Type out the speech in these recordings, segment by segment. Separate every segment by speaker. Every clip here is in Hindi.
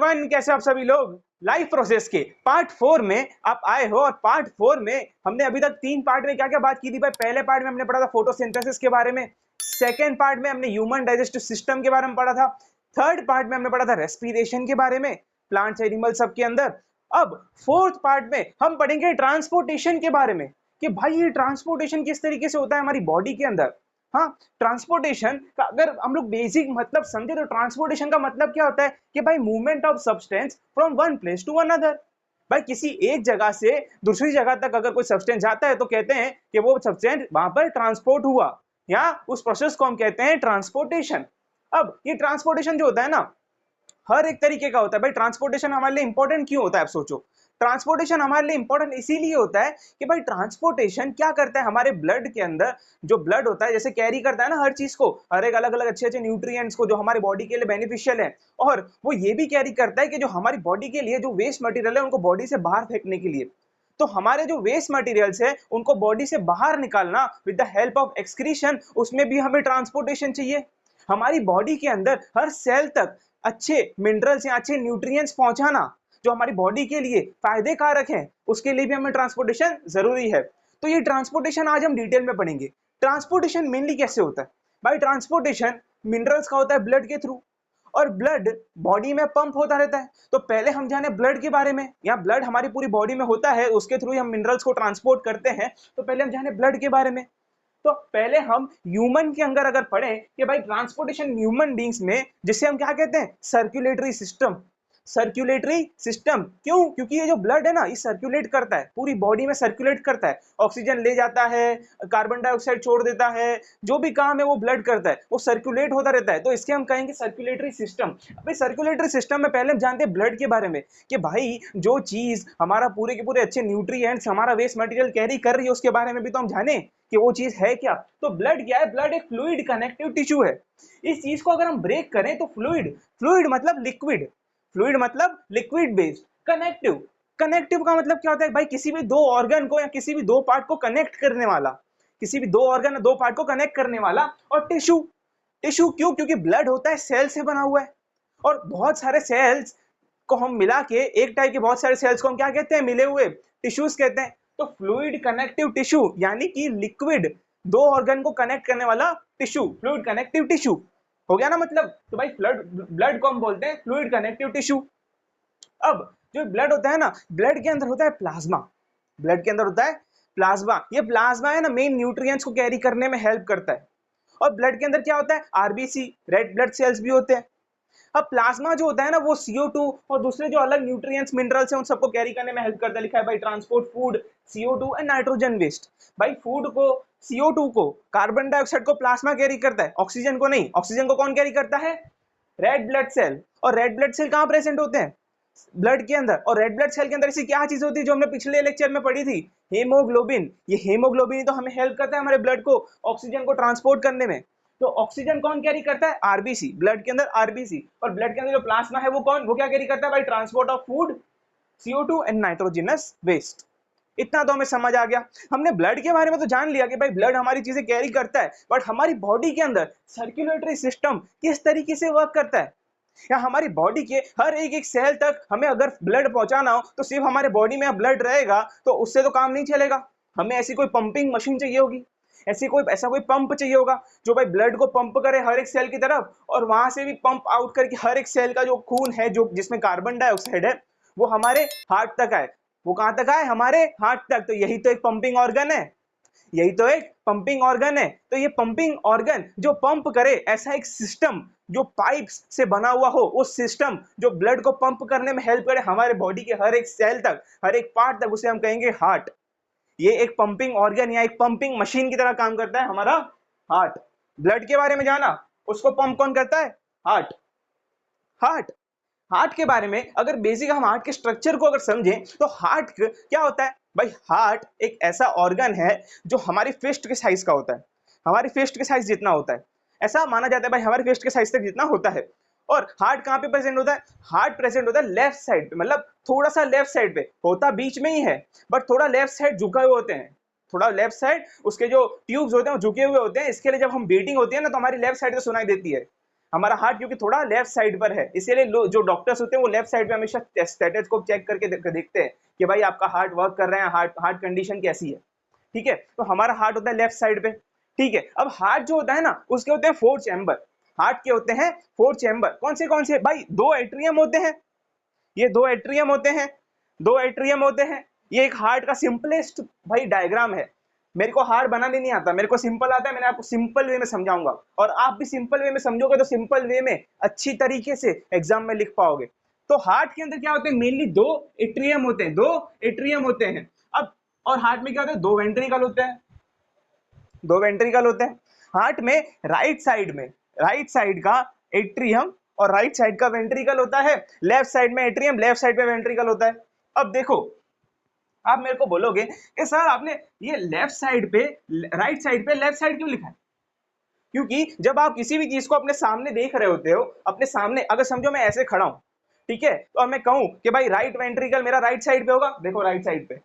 Speaker 1: एवरीवन, कैसे आप सभी लोग। लाइफ प्रोसेस के पार्ट 4 में आप आए हो और पार्ट 4 में हमने अभी तक 3 पार्ट में क्या क्या बात की थी भाई। पहले पार्ट में हमने पढ़ा था फोटोसिंथेसिस के बारे में, सेकेंड पार्ट में हमने ह्यूमन डाइजेस्टिव सिस्टम के बारे में पढ़ा था, थर्ड पार्ट में हमने पढ़ा था रेस्पिरेशन के बारे में, प्लांट्स एनिमल सब के अंदर। अब फोर्थ पार्ट में हम पढ़ेंगे ट्रांसपोर्टेशन के बारे में कि भाई ये ट्रांसपोर्टेशन किस तरीके से होता है हमारी बॉडी के अंदर। हाँ, ट्रांसपोर्टेशन का अगर हम लोग बेसिक मतलब समझे तो ट्रांसपोर्टेशन का मतलब क्या होता है कि भाई movement of substance from one place to another. भाई किसी एक जगह से दूसरी जगह तक अगर कोई सब्सटेंस जाता है तो कहते हैं कि वो सब्सटेंस वहां पर ट्रांसपोर्ट हुआ, या उस प्रोसेस को हम कहते हैं ट्रांसपोर्टेशन। अब ये ट्रांसपोर्टेशन जो होता है ना हर एक तरीके का होता है। भाई ट्रांसपोर्टेशन हमारे लिए इंपॉर्टेंट क्यों होता है, आप सोचो। ट्रांसपोर्टेशन हमारे लिए इंपॉर्टेंट इसीलिए होता है कि भाई ट्रांसपोर्टेशन क्या करता है हमारे ब्लड के अंदर। जो ब्लड होता है जैसे कैरी करता है ना हर चीज को, हर एक अलग अलग अच्छे अच्छे न्यूट्रिएंट्स को जो हमारे बॉडी के लिए बेनिफिशियल है, और वो ये भी कैरी करता है कि जो हमारी बॉडी के लिए जो वेस्ट मटेरियल है उनको बॉडी से बाहर फेंकने के लिए। तो हमारे जो वेस्ट मटेरियल्स है उनको बॉडी से बाहर निकालना with the help of excretion, उसमें भी हमें ट्रांसपोर्टेशन चाहिए। हमारी बॉडी के अंदर हर सेल तक अच्छे मिनरल्स या अच्छे न्यूट्रिएंट्स पहुंचाना जो हमारी बॉडी के लिए फायदे कारक हैं, उसके लिए भी हमें ट्रांसपोर्टेशन जरूरी है। तो ये ट्रांसपोर्टेशन आज हम डिटेल में पढ़ेंगे। ट्रांसपोर्टेशन मेनली कैसे होता है भाई। ट्रांसपोर्टेशन मिनरल्स का होता है ब्लड के थ्रू, और ब्लड बॉडी में पंप होता रहता है। तो पहले हम जाने ब्लड के बारे में। यहाँ ब्लड हमारी पूरी बॉडी में होता है, उसके थ्रू हम मिनरल्स को ट्रांसपोर्ट करते हैं। तो पहले हम जाने ब्लड के बारे में। तो पहले हम ह्यूमन के अंदर अगर पढ़ें कि भाई ट्रांसपोर्टेशन ह्यूमन बींग्स में जिसे हम क्या कहते हैं सर्कुलेटरी सिस्टम। सर्कुलेटरी सिस्टम क्यों? क्योंकि ये जो ब्लड है ना ये सर्कुलेट करता है, पूरी बॉडी में सर्कुलेट करता है, ऑक्सीजन ले जाता है, कार्बन डाइऑक्साइड छोड़ देता है, जो भी काम है वो ब्लड करता है, वो सर्कुलेट होता रहता है। तो इसके हम कहेंगे सर्कुलेटरी सिस्टम। भाई सर्कुलेटरी सिस्टम में पहले हम जानते हैं ब्लड के बारे में कि भाई जो चीज हमारा पूरे के पूरे अच्छे न्यूट्रिएंट्स हमारा वेस्ट मटेरियल कैरी कर रही है उसके बारे में भी तो हम जाने कि वो चीज है क्या। तो ब्लड क्या है? ब्लड एक फ्लूइड कनेक्टिव टिश्यू है। इस चीज को अगर हम ब्रेक करें तो फ्लूइड, फ्लूइड मतलब लिक्विड, फ्लूइड मतलब लिक्विड बेस्ड, कनेक्टिव, कनेक्टिव का मतलब क्या होता है भाई किसी भी दो ऑर्गन को या किसी भी दो पार्ट को कनेक्ट करने वाला, किसी भी दो ऑर्गन या दो पार्ट को कनेक्ट करने वाला। और टिश्यू, टिश्यू क्यों? क्योंकि ब्लड होता है सेल से बना हुआ है, और बहुत सारे सेल्स को हम मिला के एक टाइप के बहुत सारे सेल्स को हम क्या कहते हैं? मिले हुए टिश्यूज कहते हैं। तो फ्लूइड कनेक्टिव टिश्यू यानी कि लिक्विड दो ऑर्गन को कनेक्ट करने वाला टिश्यू, फ्लूइड कनेक्टिव टिश्यू हो गया ना मतलब। तो भाई ब्लड को हम बोलते हैं फ्लूइड कनेक्टिव टिश्यू। अब जो ब्लड होता है ना, ब्लड के अंदर होता है प्लाज्मा, ब्लड के अंदर होता है प्लाज्मा। ये प्लाज्मा है ना मेन न्यूट्रिएंट्स को कैरी करने में हेल्प करता है। और ब्लड के अंदर क्या होता है? आरबीसी, रेड ब्लड सेल्स भी होते हैं। अब प्लाज्मा जो होता है ना वो CO2 और दूसरे जो अलग न्यूट्रिएंट्स मिनरल्स हैं उन सबको कैरी करने में हेल्प करता है। लिखा है भाई transport food, CO2 and nitrogen waste. भाई फूड को, CO2 को, कार्बन डाइऑक्साइड को प्लाज्मा कैरी करता है, ऑक्सीजन को नहीं। ऑक्सीजन को कौन कैरी करता है? Red blood cell. और रेड ब्लड सेल कहाँ प्रेजेंट होते हैं? ब्लड के अंदर। और रेड ब्लड सेल के अंदर ऐसी क्या चीज होती है जो हमने पिछले लेक्चर में पढ़ी थी? हेमोग्लोबिन। ये हेमोग्लोबिन ही तो हमें हेल्प करता है हमारे ब्लड को ऑक्सीजन को ट्रांसपोर्ट करने में। तो ऑक्सीजन कौन कैरी करता है? आरबीसी, ब्लड के अंदर आरबीसी। और ब्लड के अंदर जो प्लाज्मा है वो कौन, वो क्या कैरी करता है भाई? Transport of food, CO2 and nitrogenous waste. इतना तो हमें समझ आ गया। हमने ब्लड के बारे में तो जान लिया कि भाई ब्लड हमारी चीजें कैरी करता है, बट हमारी बॉडी के अंदर सर्कुलेटरी सिस्टम किस तरीके से वर्क करता है, या हमारी बॉडी के हर एक एक सेल तक हमें अगर ब्लड पहुंचाना हो तो सिर्फ हमारे बॉडी में ब्लड रहेगा तो उससे तो काम नहीं चलेगा। हमें ऐसी कोई पंपिंग मशीन चाहिए होगी, ऐसा कोई पंप चाहिए होगा जो भाई ब्लड को पंप करे हर एक सेल की तरफ, और वहां से भी पंप आउट करके हर एक सेल का जो खून है जो जिसमें कार्बन डाइऑक्साइड है वो हमारे हार्ट तक आए। वो कहां तक आए? हमारे हार्ट तक। तो यही तो एक पंपिंग ऑर्गन है, यही तो एक पंपिंग ऑर्गन है। तो ये पंपिंग ऑर्गन जो पंप करे, ऐसा एक सिस्टम जो पाइप्स से बना हुआ हो, उस सिस्टम जो ब्लड को पंप करने में हेल्प करे हमारे बॉडी के हर एक सेल तक, हर एक पार्ट तक, उसे हम कहेंगे हार्ट। ये एक पंपिंग ऑर्गन या एक पंपिंग मशीन की तरह काम करता है हमारा हार्ट। ब्लड के बारे में जाना, उसको पंप कौन करता है? हार्ट। हार्ट, हार्ट के बारे में अगर बेसिक हम हार्ट के स्ट्रक्चर को अगर समझें तो हार्ट क्या होता है भाई? हार्ट एक ऐसा ऑर्गन है जो हमारी फिस्ट के साइज का होता है, हमारी फिस्ट के साइज जितना होता है, ऐसा माना जाता है भाई हमारे फिस्ट के साइज तक जितना होता है। और हार्ट कहाँ पे प्रेजेंट होता है? हार्ट प्रेजेंट होता है लेफ्ट साइड पे, मतलब थोड़ा सा लेफ्ट साइड पे होता, बीच में ही है बट थोड़ा लेफ्ट साइड झुके हुए होते हैं, थोड़ा लेफ्ट साइड उसके जो ट्यूब्स होते हैं वो झुके हुए होते हैं। इसके लिए जब हम बीटिंग होती है ना तो हमारी लेफ्ट साइड से सुनाई देती है। हमारा हार्ट क्योंकि थोड़ा लेफ्ट साइड पर है, इसीलिए जो डॉक्टर्स होते हैं वो लेफ्ट साइड पे हमेशा स्टेथोस्कोप चेक करके देखते हैं कि भाई आपका हार्ट वर्क कर रहा है, हार्ट कंडीशन कैसी है। ठीक है, तो हमारा हार्ट होता है लेफ्ट साइड पे। ठीक है, अब हार्ट जो होता है ना उसके होते हैं 4 चैम्बर। हार्ट के होते हैं 4 चैम्बर। कौन से भाई? 2 एट्रियम होते हैं, ये 2 एट्रियम होते हैं, 2 एट्रियम होते हैं। ये एक हार्ट का सिंपलेस्ट भाई डायग्राम है। मेरे को हार्ट बनाने नहीं आता, मेरे को सिंपल आता है, मैंने आपको सिंपल वे में समझाऊंगा और आप भी सिंपल वे में समझोगे तो सिंपल वे में अच्छी तरीके से एग्जाम में लिख पाओगे। तो हार्ट के अंदर क्या होते हैं? मेनली 2 एट्रियम होते हैं, 2 एट्रियम होते हैं। अब और हार्ट में क्या होता है? 2 वेंट्रिकल होते हैं, 2 वेंट्रिकल होते हैं। हार्ट में राइट साइड का एट्रियम और राइट साइड का वेंट्रिकल होता है, लेफ्ट साइड में एट्रियम, लेफ्ट साइड पे वेंट्रिकल होता है। अब देखो, आप मेरे को बोलोगे कि सर आपने ये लेफ्ट साइड पे राइट साइड पे लेफ्ट साइड क्यों लिखा है? क्योंकि जब आप किसी भी चीज को अपने सामने देख रहे होते हो, अपने सामने अगर समझो मैं ऐसे खड़ा हूं, ठीक है, तो अब मैं कहूं कि भाई राइट वेंट्रिकल मेरा राइट साइड पे होगा, देखो राइट साइड पे,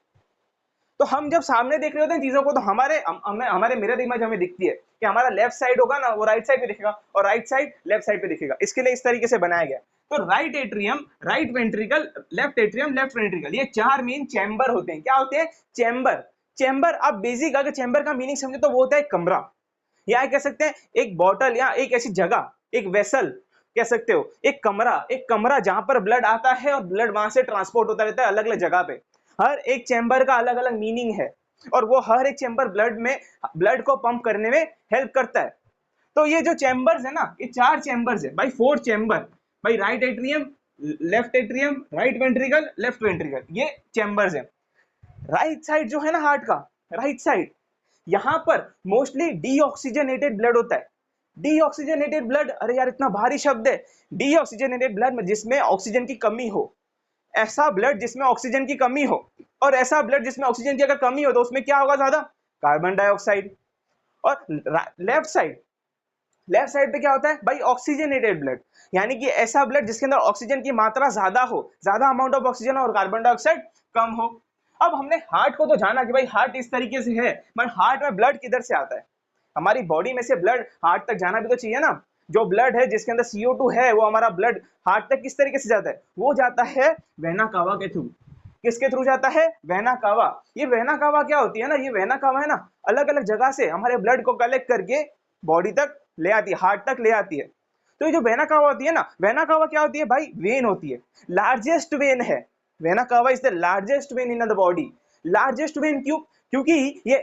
Speaker 1: तो हम जब सामने देख रहे होते हैं चीजों को तो हमारे मिरर इमेज हमें दिखती है कि हमारा लेफ्ट साइड होगा ना वो राइट साइड पे दिखेगा और राइट साइड लेफ्ट साइड पे दिखेगा। इसके लिए इस तरीके से बनाया गया। तो right atrium, right ventricle, left atrium, left ventricle, ये 4 मेन चैम्बर होते हैं। क्या होते हैं? चैम्बर। चैम्बर, आप बेसिक अगर चैम्बर का मीनिंग समझे तो वो होता है कमरा, या कह सकते हैं एक बॉटल या एक ऐसी जगह, एक वेसल कह सकते हो, एक कमरा जहां पर ब्लड आता है और ब्लड वहां से ट्रांसपोर्ट होता रहता है अलग अलग जगह पे। हर एक चैम्बर का अलग अलग मीनिंग है और वो हर एक चैम्बर ब्लड को पंप करने में हेल्प करता है। तो ये जो चैम्बर्स है ना, ये 4 चैम्बर्स है भाई, 4 चैम्बर भाई, right atrium, left atrium, right ventricle, left ventricle, ये चैम्बर्स है। राइट साइड जो है ना हार्ट का, राइट साइड, यहां पर मोस्टली डीऑक्सीजनेटेड ब्लड होता है। डीऑक्सीजनेटेड ब्लड, अरे यार इतना भारी शब्द है। डीऑक्सीजनेटेड ब्लड में जिसमें ऑक्सीजन की कमी हो, ऐसा ब्लड जिसमें ऑक्सीजन की कमी हो, और ऐसा ब्लड जिसमें ऑक्सीजन की अगर कमी हो तो उसमें क्या होगा? ज्यादा कार्बन डाइऑक्साइड। और लेफ्ट साइड पे क्या होता है भाई? ऑक्सीजनेटेड ब्लड, यानी कि ऐसा ब्लड जिसके अंदर ऑक्सीजन की मात्रा ज्यादा हो, ज्यादा अमाउंट ऑफ ऑक्सीजन और कार्बन डाइऑक्साइड कम हो। अब हमने हार्ट को तो जाना कि भाई हार्ट इस तरीके से है, पर हार्ट में ब्लड किधर से आता है? हमारी बॉडी में से ब्लड हार्ट तक जाना भी तो चाहिए ना। जो ब्लड है जिसके अंदर CO2 है वो हमारा ब्लड हार्ट तक किस तरीके से जाता है? वो जाता है वेना कावा के थ्रू। किसके थ्रू जाता है? Vena cava. ये वेना कावा क्या होती है ना, ये वेना कावा है ना, अलग अलग जगह से हमारे ब्लड को कलेक्ट करके बॉडी तक ले आती है, हार्ट तक ले आती है। तो ये जो वेना कावा होती है ना, वेना कावा क्या होती है भाई? वेन होती है, लार्जेस्ट वेन है। Vena cava is the largest when in the body. Largest when क्यों? क्योंकि ये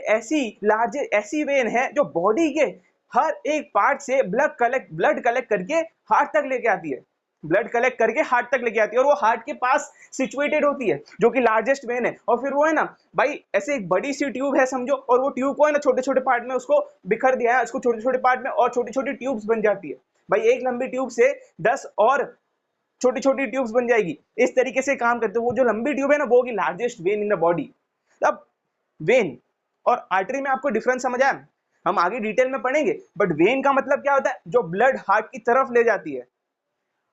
Speaker 1: ऐसी वेन है जो बॉडी के हर एक पार्ट से ब्लड कलेक्ट करके हार्ट तक लेके आती है, ब्लड कलेक्ट करके हार्ट तक लेके आती है, और वो हार्ट के पास सिचुएटेड होती है, जो कि लार्जेस्ट वेन है। और फिर वो है ना भाई ऐसे एक बड़ी सी ट्यूब है समझो, और वो ट्यूब को है ना छोटे छोटे पार्ट में उसको बिखर दिया है, उसको छोटे छोटे पार्ट में और छोटी छोटी ट्यूब्स बन जाती है। भाई एक लंबी ट्यूब से 10 और छोटी छोटी ट्यूब्स बन जाएगी, इस तरीके से काम करते हैं। वो जो लंबी ट्यूब है ना वो होगी largest when in the body. अब वेन और आर्टरी में आपको डिफरेंस समझ आया? हम आगे डिटेल में पढ़ेंगे, बट वेन का मतलब क्या होता है? जो ब्लड हार्ट की तरफ ले जाती है।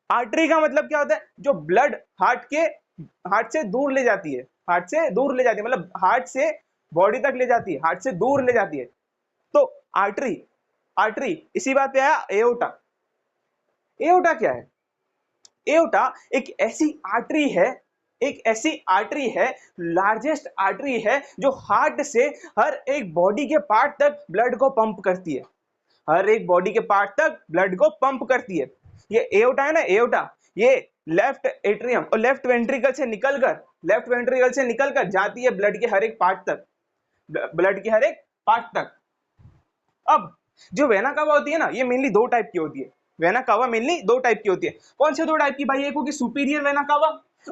Speaker 1: आर्टरी का मतलब क्या होता है? जो ब्लड हार्ट से दूर ले जाती है, हार्ट से दूर ले जाती है, मतलब हार्ट से बॉडी तक ले जाती है, हार्ट से दूर ले जाती है। तो आर्टरी इसी बात पे आया एओर्टा। एओर्टा क्या है? एओर्टा एक ऐसी आर्टरी है, लार्जेस्ट आर्टरी है, जो हार्ट से हर एक बॉडी के पार्ट तक ब्लड को पंप करती है, हर एक बॉडी के पार्ट तक ब्लड को पंप करती है। ये एओर्टा है ना, एओर्टा, ये लेफ्ट एट्रियम और लेफ्ट वेंट्रिकल से निकलकर जाती है ब्लड के हर एक पार्ट तक, अब जो वेना कावा होती है ना, ये मेनली 2 टाइप की होती है। वेना कावा मेनली 2 टाइप की होती है। कौन से 2 टाइप की भाई? एक होगी सुपीरियर वेना कावा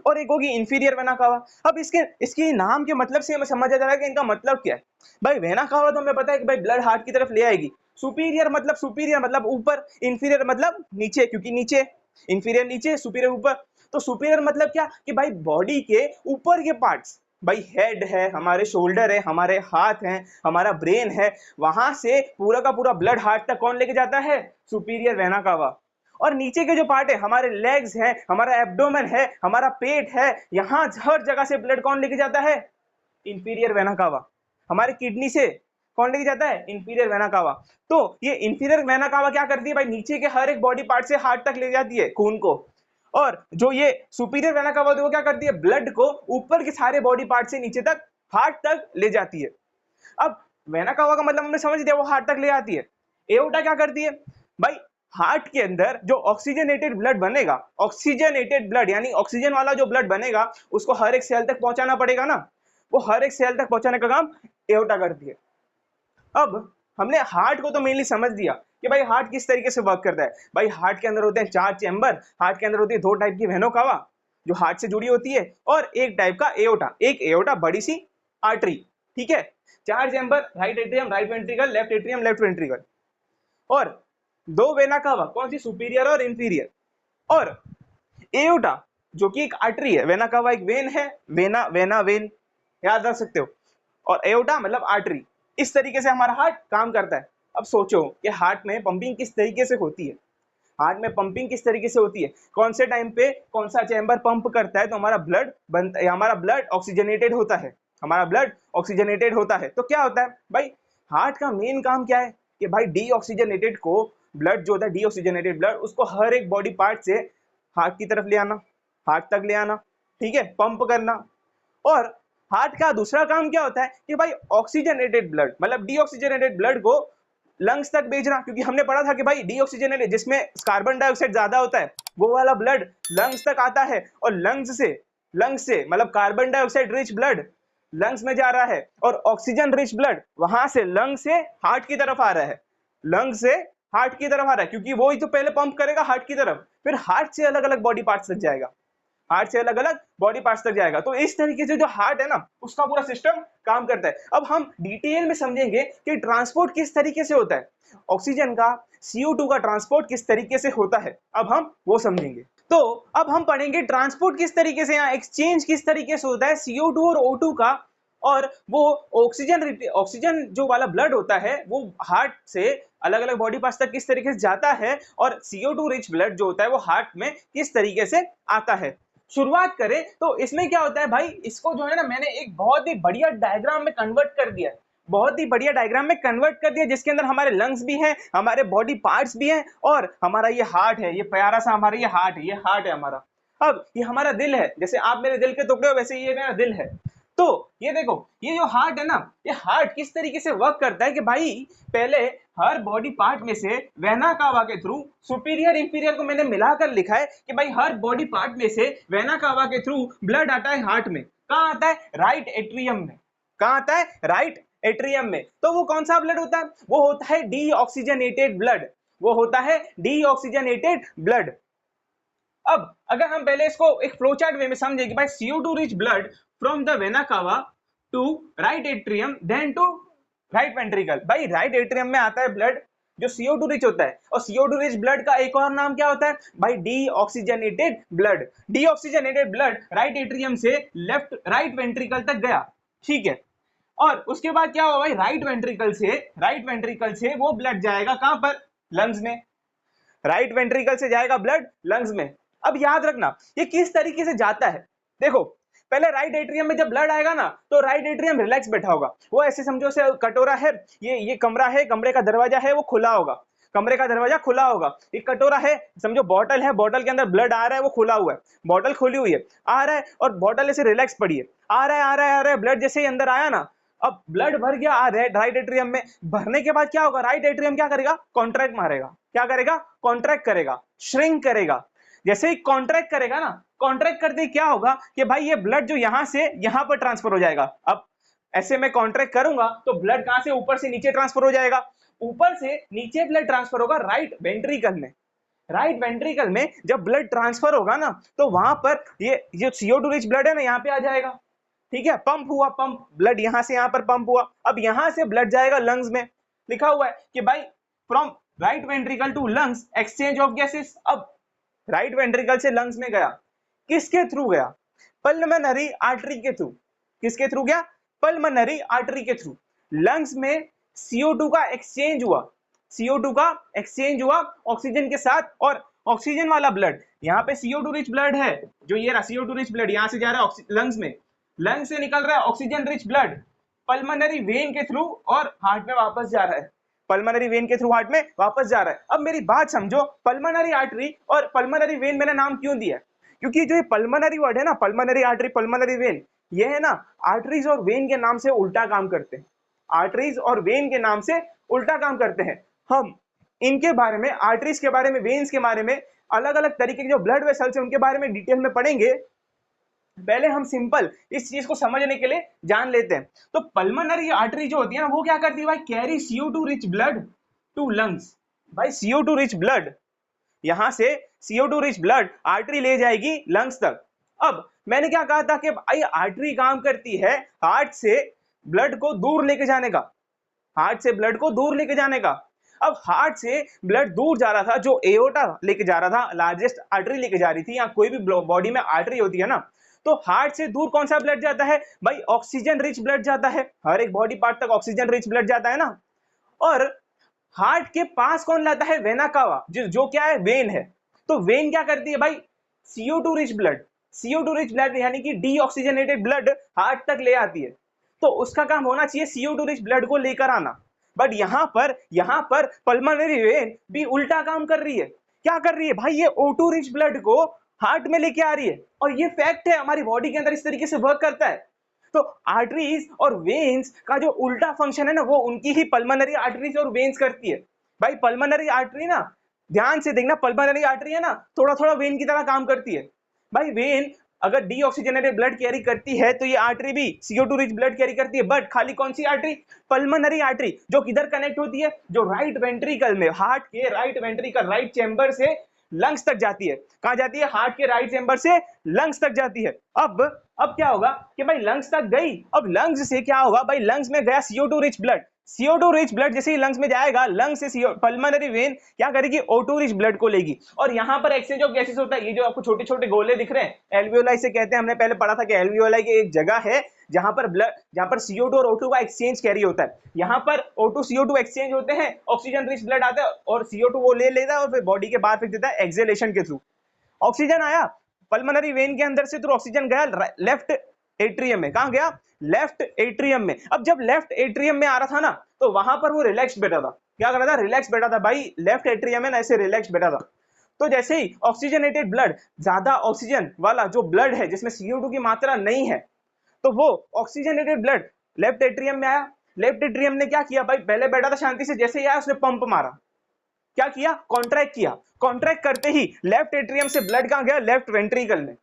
Speaker 1: और एक होगी इंफीरियर वेना कावा। अब इसके नाम के मतलब से हमें समझ आ जा रहा है कि इनका मतलब क्या है। भाई वेना कावा तो हमें पता है कि भाई ब्लड हार्ट की तरफ ले आएगी। सुपीरियर मतलब ऊपर, इंफीरियर मतलब नीचे, क्योंकि नीचे इंफीरियर नीचे, सुपीरियर ऊपर। तो सुपीरियर मतलब क्या कि भाई बॉडी के ऊपर के पार्ट्स, भाई हेड है, हमारे शोल्डर है, हमारे हाथ हैं, हमारा ब्रेन है, वहां से पूरा का पूरा ब्लड हार्ट तक कौन लेके जाता है? Superior vena cava. और नीचे के जो पार्ट है, हमारे लेग्स हैं, हमारा एब्डोमेन है, हमारा पेट है, यहाँ हर जगह से ब्लड कौन लेके जाता है? Inferior vena cava. हमारे किडनी से कौन लेके जाता है? Inferior vena cava. तो ये इंफीरियर वेना कावा क्या करती है भाई? नीचे के हर एक बॉडी पार्ट से हार्ट तक ले जाती है खून को, और जो ये सुपीरियर वेना कावा वो क्या करती है? ब्लड को ऊपर के सारे बॉडी पार्ट से नीचे तक हार्ट तक ले जाती है। अब वेना कावा का मतलब हमने समझ लिया, वो हार्ट तक ले आती है। एओर्टा क्या करती है भाई? हार्ट के अंदर जो ऑक्सीजनेटेड ब्लड बनेगा, ऑक्सीजनेटेड ब्लड यानी ऑक्सीजन वाला जो ब्लड बनेगा उसको हर एक सेल तक पहुंचाना पड़ेगा ना, वो हर एक सेल तक पहुंचाने का काम एओर्टा करती है। अब हमने हार्ट को तो मेनली समझ दिया कि भाई हार्ट किस तरीके से वर्क करता है। भाई हार्ट के अंदर होते हैं 4 चैम्बर, हार्ट के अंदर होती है 2 टाइप की वेना कावा जो हार्ट से जुड़ी होती है, और एक टाइप का एओर्टा, एक एओर्टा बड़ी सी आर्टरी, ठीक है। 4 chamber, right atrium, right ventricle, left atrium, left ventricle, और 2 वेना कावा, कौन सी? सुपीरियर और इंफीरियर। और एओर्टा जो कि एक आर्टरी है, वेना कावा एक वेन है, वेना वेना वेन याद रख सकते हो, और एओर्टा मतलब आर्टरी। इस तरीके से हमारा हार्ट काम करता है। अब सोचो कि हार्ट में पंपिंग किस तरीके से होती है, हार्ट में पंपिंग किस तरीके से होती है, कौन से टाइम पे कौन सा चैम्बर पंप करता है तो हमारा ब्लड बनता है, हमारा ब्लड ऑक्सीजनेटेड होता है, हमारा ब्लड ऑक्सीजनेटेड होता है। तो क्या होता है भाई? हार्ट का मेन काम क्या है कि भाई डीऑक्सीजनेटेड को ब्लड जो होता है, डीऑक्सीजनेटेड ब्लड उसको हर एक बॉडी पार्ट से हार्ट की तरफ ले आना, हार्ट तक ले आना, ठीक है, पंप करना। और हार्ट का दूसरा काम क्या होता है कि भाई ऑक्सीजनेटेड ब्लड मतलब डीऑक्सीजनेटेड ब्लड को लंग्स तक भेजना, क्योंकि हमने पढ़ा था कि भाई डीऑक्सीजनेटेड जिसमें कार्बन डाइऑक्साइड ज्यादा होता है वो वाला ब्लड लंग्स तक आता है, और लंग्स से मतलब carbon dioxide rich blood lungs में जा रहा है, और ऑक्सीजन रिच ब्लड वहां से लंग से हार्ट की तरफ आ रहा है, लंग से हार्ट की तरफ आ रहा है, क्योंकि वो ही तो पहले पंप करेगा हार्ट की तरफ, फिर हार्ट से अलग अलग बॉडी पार्ट्स तक जाएगा, हार्ट से अलग अलग बॉडी पार्ट्स तक जाएगा। तो इस तरीके से जो हार्ट है ना उसका पूरा सिस्टम काम करता है। अब हम डिटेल में समझेंगे कि ट्रांसपोर्ट किस तरीके से होता है, ऑक्सीजन का CO2 का ट्रांसपोर्ट किस तरीके से होता है, अब हम वो समझेंगे। तो अब हम पढ़ेंगे ट्रांसपोर्ट किस तरीके से, यहाँ एक्सचेंज किस तरीके से होता है CO2 और O2 का, और वो ऑक्सीजन जो वाला ब्लड होता है वो हार्ट से अलग अलग बॉडी पार्ट्स तक किस तरीके से जाता है, और CO2 रिच ब्लड जो होता है वो हार्ट में किस तरीके से आता है। शुरुआत करें तो इसमें क्या होता है भाई, इसको जो है ना मैंने एक बहुत ही बढ़िया डायग्राम में कन्वर्ट कर दिया है, बहुत ही बढ़िया डायग्राम में कन्वर्ट कर दिया, जिसके अंदर हमारे लंग्स भी हैं, हमारे बॉडी पार्ट्स भी हैं, और हमारा ये हार्ट है, ये प्यारा सा हमारा ये हार्ट है हमारा। अब ये हमारा दिल है, जैसे आप मेरे दिल के टुकड़े हो वैसे ये मेरा दिल है। तो ये देखो, ये जो हार्ट है ना, ये हार्ट किस तरीके से वर्क करता है कि भाई पहले हर बॉडी पार्ट में से वेना कावा के थ्रू, सुपीरियर इंफीरियर को मैंने मिलाकर लिखा है कि भाई हर बॉडी पार्ट में से वेना कावा के थ्रू ब्लड आता है हार्ट में। कहाँ आता है? राइट एट्रियम में। कहाँ आता है? राइट एट्रियम में। तो वो कौन सा ब्लड होता है? वो होता है डीऑक्सीजनेटेड ब्लड, वो होता है डीऑक्सीजनेटेड ब्लड। अब अगर हम पहले इसको एक फ्लोचार्ट वे में समझे कि भाई CO2 rich blood from the vena cava to right atrium then to right ventricle. भाई राइट एट्रियम में आता है ब्लड जो CO2 रिच होता है, और CO2 रिच ब्लड का एक और नाम क्या होता है भाई? Deoxygenated blood. Deoxygenated blood right atrium से राइट वेंट्रिकल तक गया, ठीक है, और उसके बाद क्या हुआ भाई? राइट वेंट्रिकल से वो ब्लड जाएगा कहां पर? लंग्स में। राइट वेंट्रिकल से जाएगा ब्लड लंग्स में। अब याद रखना ये किस तरीके से जाता है। देखो पहले राइट एट्रियम में जब ब्लड आएगा ना तो राइट एट्रियम रिलैक्स बैठा होगा, वो ऐसे समझो से कटोरा है, ये कमरा है, कमरे का दरवाजा है वो खुला होगा, कमरे का दरवाजा खुला होगा, एक कटोरा है, समझो बॉटल है, बॉटल के अंदर ब्लड आ रहा है, वो खुला हुआ है, बॉटल खुली हुई है, आ रहा है और बॉटल ऐसे रिलैक्स पड़ी है, आ रहा है ब्लड जैसे ही अंदर आया ना, अब ब्लड भर गया राइट एट्रियम में। भरने के बाद क्या होगा? राइट एट्रियम क्या करेगा? कॉन्ट्रैक्ट मारेगा। क्या करेगा? कॉन्ट्रैक्ट करेगा, श्रिंक करेगा। जैसे ही कॉन्ट्रैक्ट करेगा ना, कॉन्ट्रैक्ट करते ही क्या होगा कि भाई ये ब्लड जो यहां से यहां पर ट्रांसफर हो जाएगा। अब ऐसे मैं कॉन्ट्रैक्ट करूंगा तो ब्लड कहां से? ऊपर से नीचे ट्रांसफर हो जाएगा, ऊपर से नीचे ब्लड ट्रांसफर होगा राइट वेंट्रिकल में। राइट वेंट्रिकल में जब ब्लड ट्रांसफर होगा ना तो वहां पर ये जो CO2 रिच ब्लड है ना यहाँ पे आ जाएगा, ठीक है, पंप हुआ, पंप ब्लड यहां से यहां पर पंप हुआ। अब यहां से ब्लड जाएगा लंग्स में, लिखा हुआ है कि भाई from right ventricle to lungs exchange of gases. अब राइट वेंट्रिकल से लंग्स में गया, किसके थ्रू गया? पल्मोनरी आर्टरी के थ्रू। किसके थ्रू गया? पल्मोनरी आर्टरी के थ्रू। लंग्स में CO2 का एक्सचेंज हुआ, CO2 का एक्सचेंज हुआ ऑक्सीजन के साथ, और ऑक्सीजन वाला ब्लड यहाँ पे CO2 रिच ब्लड है, जो ये रहा CO2 रिच ब्लड यहाँ से जा रहा है लंग्स में, लंग्स से निकल रहा है oxygen rich blood, pulmonary vein के थ्रू और हार्ट में वापस जा रहा है, पल्मोनरी वेन के थ्रू हार्ट में वापस जा रहा है। अब मेरी बात समझो, पल्मोनरी आर्टरी और पल्मोनरी वेन मैंने नाम क्यों दिया है? क्योंकि जो ये पल्मोनरी वर्ड है ना, पल्मोनरी आर्टरी, पल्मोनरी वेन, ये है ना आर्टरीज और वेन के नाम से उल्टा काम करते हैं। आर्टरीज और वेन के नाम से उल्टा काम करते हैं। हम इनके बारे में, आर्टरीज के बारे में, वेन्स के बारे में, अलग अलग तरीके के जो ब्लड वेसल्स हैं उनके बारे में डिटेल में पढ़ेंगे। पहले हम सिंपल इस चीज को समझने के लिए जान लेते हैं। तो पल्मोनरी आर्टरी जो होती है ना, वो क्या करती है भाई? Carry CO2 rich blood to lungs. भाई CO2 रिच ब्लड, यहां से CO2 रिच ब्लड आर्टरी ले जाएगी लंग्स तक। अब मैंने क्या कहा था कि भाई आर्टरी काम करती है हार्ट से ब्लड को दूर लेके जाने का, हार्ट से ब्लड को दूर लेके जाने का। अब हार्ट से ब्लड दूर जा रहा था, जो एओर्टा लेके जा रहा था, लार्जेस्ट आर्टरी लेके जा रही थी, या कोई भी बॉडी में आर्टरी होती है ना, तो हार्ट से दूर कौन सा ब्लड जाता है भाई? ऑक्सीजन रिच ब्लड जाता है। हर एक बॉडी पार्ट तक ऑक्सीजन रिच ब्लड जाता है ना। और हार्ट के पास कौन लाता है? वेना कावा, जो क्या है? वेन है। तो वेन क्या करती है भाई? CO2 rich blood, CO2 rich blood यानी कि डीऑक्सीजनेटेड ब्लड हार्ट तक ले आती है। तो उसका काम होना चाहिए CO2 रिच ब्लड को लेकर आना। बट यहां पर पल्मोनरी वेन भी उल्टा काम कर रही है। क्या कर रही है भाई? ये O2 रिच ब्लड को हार्ट में लेके आ रही है। और ये फैक्ट है, हमारी बॉडी के अंदर इस तरीके से वर्क करता है। तो आर्टरीज और वेन्स का जो उल्टा फंक्शन है ना, वो उनकी ही पल्मोनरी आर्टरीज और वेन्स करती है। भाई पल्मोनरी आर्टरी ना, ध्यान से देखना, पल्मोनरी आर्टरी है ना, थोड़ा थोड़ा वेन की तरह काम करती है। भाई वेन अगर डीऑक्सीजनेटेड ब्लड कैरी करती है, तो ये आर्टरी भी CO2 रिच ब्लड कैरी करती है। बट खाली कौन सी आर्टरी? पल्मोनरी आर्टरी, जो किधर कनेक्ट होती है? जो राइट वेंट्रिकल में, हार्ट के राइट वेंट्रिकल, राइट चैम्बर से लंग्स तक जाती है। कहां जाती है? हार्ट के राइट चैम्बर से लंग्स तक जाती है। अब क्या होगा कि भाई लंग्स तक गई। अब लंग्स से क्या होगा भाई? लंग्स में गया CO2 rich blood, CO2 rich blood जैसे ही लंग्स में जाएगा, लंग्स से पल्मोनरी वेन क्या करेगी? O2 रिच ब्लड को लेगी। और यहां पर एक्सचेंज ऑफ गैसेस होता है। ये जो आपको छोटे छोटे गोले दिख रहे हैं, एल्वियोलाई से कहते हैं। हमने पहले पढ़ा था कि एल्वियोलाई की एक जगह है जहां पर CO2 और O2 का एक्सचेंज कैरी होता है। यहां पर O2 CO2 एक्सचेंज होते हैं, ऑक्सीजन रिच ब्लड आता है और CO2 वो ले लेता है और फिर बॉडी के बाहर फेंक देता है एक्सहेलेशन के थ्रू। ऑक्सीजन आया पल्मोनरी वेन के अंदर से, तो ऑक्सीजन गया लेफ्ट एट्रियम में। कहां गया? लेफ्ट एट्रियम में। अब जब लेफ्ट एट्रियम में आ रहा था ना, तो वहां पर वो रिलैक्स बैठा था। क्या कर रहा था? रिलैक्स बैठा था। भाई लेफ्ट एट्रियम में ना ऐसे रिलैक्स बैठा था। तो जैसे ही ऑक्सीजनेटेड ब्लड, ज्यादा ऑक्सीजन वाला जो ब्लड है जिसमें CO2 की मात्रा नहीं है, तो वो ऑक्सीजनेटेड ब्लड लेफ्ट एट्रियम में आया। लेफ्ट एट्रियम ने क्या किया भाई? पहले बैठा था शांति से, जैसे ही आया उसने पंप मारा। क्या किया? कॉन्ट्रैक्ट किया। कॉन्ट्रैक्ट करते ही लेफ्ट एट्रियम से ब्लड कहां गया? लेफ्ट वेंट्रिकल में।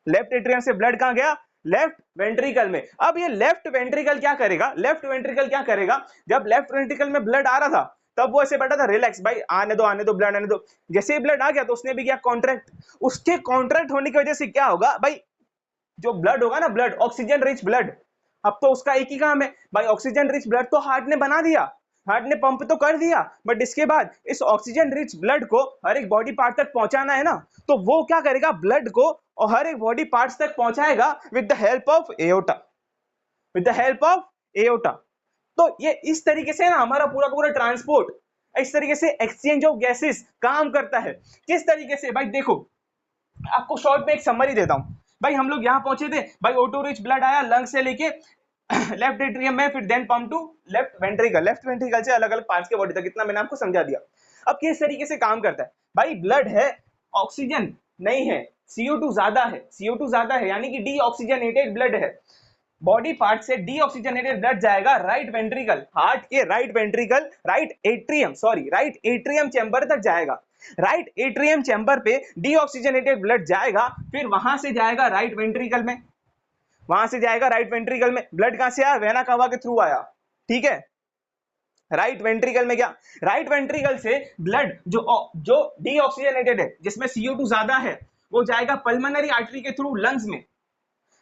Speaker 1: लेफ्ट एट्रियम से ब्लड कहां गया? लेफ्ट वेंट्रिकल में। अब ये लेफ्ट वेंट्रिकल क्या करेगा? लेफ्ट वेंट्रिकल क्या करेगा? जब लेफ्ट वेंट्रिकल में ब्लड आ रहा था, तब वो ऐसे बैठा था रिलैक्स, भाई आने दो ब्लड आने दो। जैसे ही ब्लड आ गया तो उसने भी किया कॉन्ट्रैक्ट। उसके कॉन्ट्रैक्ट होने की वजह से क्या होगा भाई? जो ब्लड होगा ना, ब्लड ऑक्सीजन रिच ब्लड, अब तो उसका एक ही काम है भाई, ऑक्सीजन रिच ब्लड तो हार्ट ने बना दिया, हार्ट ने पंप तो कर दिया, बट इसके बाद इस ऑक्सीजन रिच ब्लड को हर एक बॉडी पार्ट तक पहुंचाना है ना, तो वो क्या करेगा? ब्लड को और हर एक बॉडी पार्ट्स तक पहुंचाएगा with the help of aorta, with the help of aorta. तो ये इस तरीके से ना हमारा पूरा पूरा ट्रांसपोर्ट, इस तरीके से एक्सचेंज ऑफ गैसेस काम करता है। किस तरीके से भाई? देखो आपको शॉर्ट में एक समरी देता हूं। भाई हम लोग यहां पहुंचे थे, भाई O2 रिच ब्लड आया लंग से लेके लेफ्ट एट्रियम में, फिर then pump to left ventricle, left ventricle से अलग अलग पार्ट्स के बॉडी तक। इतना मैंने आपको समझा दिया। अब किस तरीके से काम करता है भाई? ब्लड है, ऑक्सीजन नहीं है, CO2 ज्यादा है, CO2 ज्यादा है यानी कि डीऑक्सीजनेटेड ब्लड है। बॉडी पार्ट से डीऑक्सीजनेटेड ब्लड जाएगा राइट वेंट्रिकल, हार्ट के right ventricle, right atrium chamber तक जाएगा। राइट एट्रियम चैम्बर पे डीऑक्सीजनेटेड ब्लड जाएगा, फिर वहां से जाएगा राइट वेंट्रिकल में, वहां से जाएगा राइट वेंट्रिकल में। ब्लड कहां से आया? वेना कावा के थ्रू आया, ठीक है। राइट वेंट्रिकल में क्या? राइट वेंट्रिकल से ब्लड जो डीऑक्सीजनेटेड है, जिसमें CO2 ज्यादा है, वो जाएगा पल्मोनरी आर्टरी के थ्रू लंग्स में।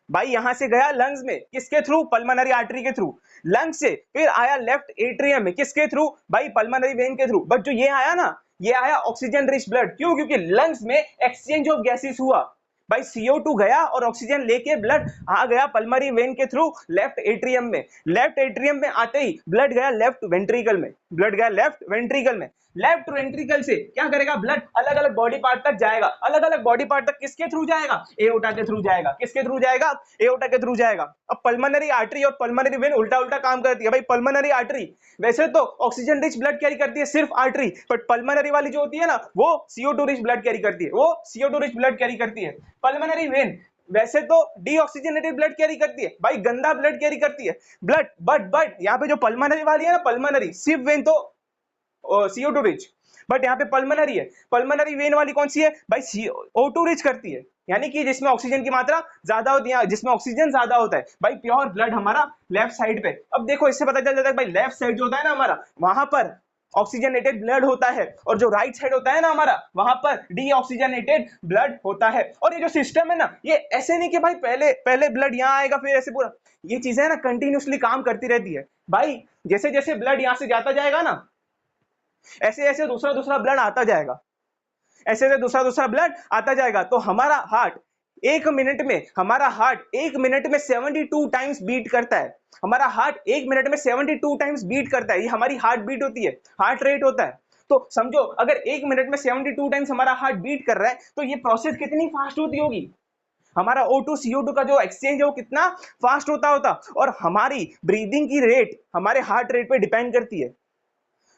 Speaker 1: भाई यहां से गया लंग्स में, किसके थ्रू? पल्मोनरी आर्टरी के थ्रू। लंग्स से फिर आया लेफ्ट एट्रियम में, किसके थ्रू? भाई पल्मोनरी वेन के थ्रू। बट जो ये आया ना, ये आया ऑक्सीजन रिच ब्लड। क्यों? क्योंकि लंग्स में एक्सचेंज ऑफ गैसेस हुआ। भाई CO2 गया और ऑक्सीजन लेके ब्लड आ गया पल्मोनरी वेन के थ्रू लेफ्ट एट्रियम में। लेफ्ट एट्रियम में आते ही ब्लड गया लेफ्ट वेंट्रिकल में, ब्लड गया लेफ्ट वेंट्रिकल में। लेफ्ट वेंट्रिकल से क्या करेगा, ब्लड अलग अलग बॉडी पार्ट तक जाएगा। अलग अलग बॉडी पार्ट तक किसके थ्रू जाएगा, एओर्टा के थ्रू जाएगा। किसके थ्रू जाएगा, एओर्टा के थ्रू जाएगा। अब पल्मोनरी आर्टरी और पल्मोनरी वेन उल्टा उल्टा काम करती है भाई। पल्मोनरी आर्टरी वैसे तो ऑक्सीजन रिच ब्लड कैरी करती है सिर्फ आर्टरी, बट पल्मोनरी वाली जो होती है ना वो CO2 रिच ब्लड कैरी करती है, वो CO2 रिच ब्लड कैरी करती है। पल्मोनरी वेन वैसे तो डीऑक्सीजनेटेड ब्लड कैरी करती है भाई, गंदा ब्लड कैरी करती है ब्लड, बट यहाँ पे जो पल्मोनरी वाली है ना, पल्मोनरी सिर्फ वेन तो CO2 रिच, बट यहाँ पे पल्मोनरी है। पल्मोनरी वेन वाली कौन सी है भाई, CO2 रिच करती है, यानी कि जिसमें ऑक्सीजन की मात्रा ज्यादा होती है, जिसमें ऑक्सीजन ज्यादा होता है भाई। प्योर ब्लड हमारा लेफ्ट साइड पे। अब देखो इससे पता चल जाता है भाई लेफ्ट साइड जो होता है ना हमारा, वहां पर ऑक्सीजनेटेड ब्लड होता है, और जो राइट साइड होता है ना हमारा, वहां पर डीऑक्सीजनेटेड ब्लड होता है। और ये जो सिस्टम है ना, ये ऐसे नहीं कि भाई पहले पहले ब्लड यहाँ आएगा फिर ऐसे पूरा, ये चीजें ना कंटिन्यूसली काम करती रहती है भाई। जैसे जैसे ब्लड यहाँ से जाता जाएगा ना, ऐसे ऐसे दूसरा दूसरा ब्लड आता जाएगा, ऐसे ऐसे दूसरा दूसरा ब्लड आता जाएगा। तो हमारा हार्ट एक मिनट में, हमारा हार्ट एक मिनट में 72 टाइम्स बीट करता है। हमारा हार्ट एक मिनट में 72 टाइम्स बीट करता है, ये हमारी हार्ट बीट होती है, हार्ट रेट होता है। तो समझो अगर एक मिनट में 72 टाइम्स हमारा हार्ट बीट कर रहा है, तो ये प्रोसेस कितनी फास्ट होती होगी। हमारा O2 CO2 का जो एक्सचेंज है वो कितना फास्ट होता। और हमारी ब्रीदिंग की रेट हमारे हार्ट रेट पे डिपेंड करती है।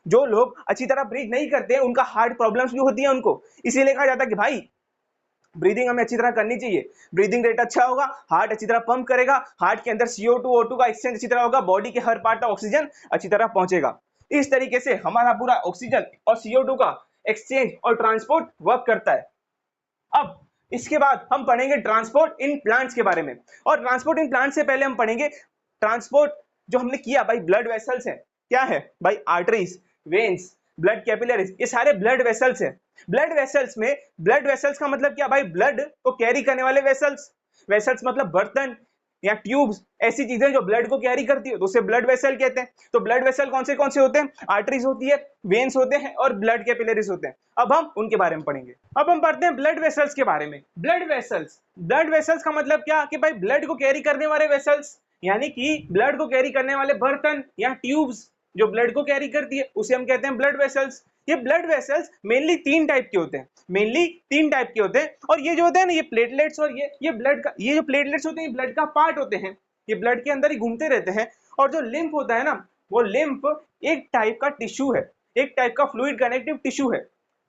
Speaker 1: जो लोग अच्छी तरह ब्रीथ नहीं करते हैं उनका हार्ट प्रॉब्लम्स भी होती है उनको, इसीलिए कहा जाता है कि भाई ब्रीदिंग हमें अच्छी तरह करनी चाहिए। ब्रीदिंग रेट अच्छा होगा, हार्ट अच्छी तरह पंप करेगा, हार्ट के अंदर CO2 O2 का एक्सचेंज अच्छी तरह होगा, बॉडी के हर पार्ट तक ऑक्सीजन अच्छी तरह पहुंचेगा। इस तरीके से हमारा पूरा ऑक्सीजन और CO2 का एक्सचेंज और ट्रांसपोर्ट वर्क करता है। अब इसके बाद हम पढ़ेंगे ट्रांसपोर्ट इन प्लांट्स के बारे में। और ट्रांसपोर्ट इन प्लांट से पहले हम पढ़ेंगे ट्रांसपोर्ट जो हमने किया भाई, ब्लड वेसल्स है। क्या है भाई, आर्टरीज, वेन्स, ब्लड कैपिलरीज, ये सारे ब्लड वेसल्स हैं। ब्लड वेसल्स में, ब्लड वेसल्स का मतलब क्या भाई, ब्लड को कैरी करने वाले वेसल्स। वेसल्स मतलब बर्तन या ट्यूब्स, ऐसी चीजें जो ब्लड को कैरी करती है, तो उसे ब्लड वेसल कहते हैं। तो ब्लड वेसल कौन से होते हैं, आर्टरीज होती है, वेन्स होते हैं और ब्लड कैपिलरीज होते हैं। अब हम उनके बारे में पढ़ेंगे। अब हम पढ़ते हैं ब्लड वेसल्स के बारे में। ब्लड वेसल्स, ब्लड वेसल्स का मतलब क्या कि भाई ब्लड को कैरी करने वाले वेसल्स, यानी कि ब्लड को कैरी करने वाले बर्तन या ट्यूब्स जो ब्लड को कैरी करती है, उसे हम कहते हैं ब्लड वेसल्स। ये ब्लड वेसल्स मेनली 3 टाइप के होते हैं, मेनली 3 टाइप के होते हैं। और ये जो होते हैं ना, ये प्लेटलेट्स और ये ब्लड का, ये जो प्लेटलेट्स होते हैं ये ब्लड का पार्ट होते हैं, ये ब्लड के अंदर ही घूमते रहते हैं। और जो लिम्फ होता है ना, वो लिम्फ एक टाइप का टिश्यू है, एक टाइप का फ्लूइड कनेक्टिव टिश्यू है,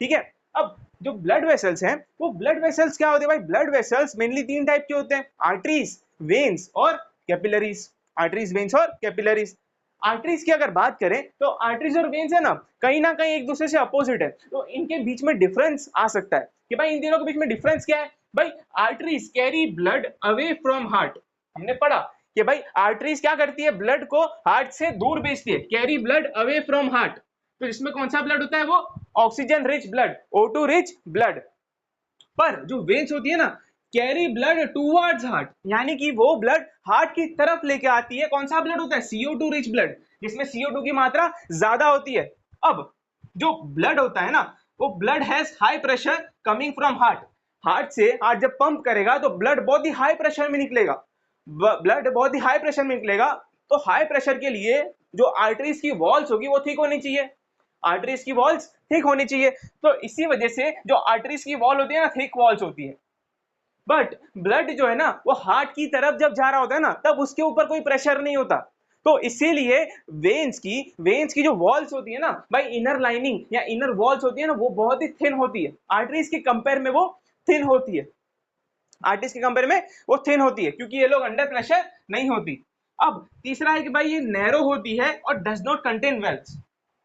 Speaker 1: ठीक है। अब जो ब्लड वेसल्स हैं, वो ब्लड वेसल्स क्या होते हैं भाई, ब्लड वेसल्स मेनली 3 टाइप के होते हैं, आर्टरीज, वेन्स और कैपिलरीज। आर्टरीज, वेन्स और कैपिलरीज। आर्टरीज की अगर बात करें तो आर्टरीज और वेन्स है ना कहीं एक दूसरे से अपोजिट है, तो इनके बीच में डिफरेंस आ सकता है कि भाई इन तीनों के बीच में डिफरेंस क्या है भाई। Arteries carry blood away from heart, हमने पढ़ा कि भाई आर्टरीज क्या करती है, ब्लड को हार्ट से दूर भेजती है, carry blood away from heart. तो इसमें कौन सा ब्लड होता है, वो oxygen rich blood, O2 rich blood. पर जो वेन्स होती है ना, कैरी ब्लड टूवर्ड्स हार्ट, यानी कि वो ब्लड हार्ट की तरफ लेके आती है। कौन सा ब्लड होता है, CO2 रिच ब्लड, जिसमें CO2 की मात्रा ज्यादा होती है। अब जो ब्लड होता है ना, वो blood has high pressure coming from heart. Heart से हार्ट जब पंप करेगा तो ब्लड बहुत ही हाई प्रेशर में निकलेगा, ब्लड बहुत ही हाई प्रेशर में निकलेगा। तो हाई प्रेशर के लिए जो आर्टरीज की वॉल्स होगी वो थिक होनी चाहिए, आर्टरीज की वॉल्स थिक होनी चाहिए। तो इसी वजह से जो आर्टरीज की वॉल होती है ना, थिक वॉल्स होती है। बट ब्लड जो है ना, वो हार्ट की तरफ जब जा रहा होता है ना, तब उसके ऊपर कोई प्रेशर नहीं होता। तो इसीलिए वेन्स की जो वॉल्स होती है ना भाई, इनर लाइनिंग या इनर वॉल्स होती है ना, वो बहुत ही थिन होती है। आर्टरीज के कंपेयर में वो थिन होती है, आर्टरीज के कंपेयर में वो थिन होती है, क्योंकि ये लोग अंडर प्रेशर नहीं होती। अब तीसरा है कि भाई ये नैरो होती है और डज नॉट कंटेन वेल्व्स।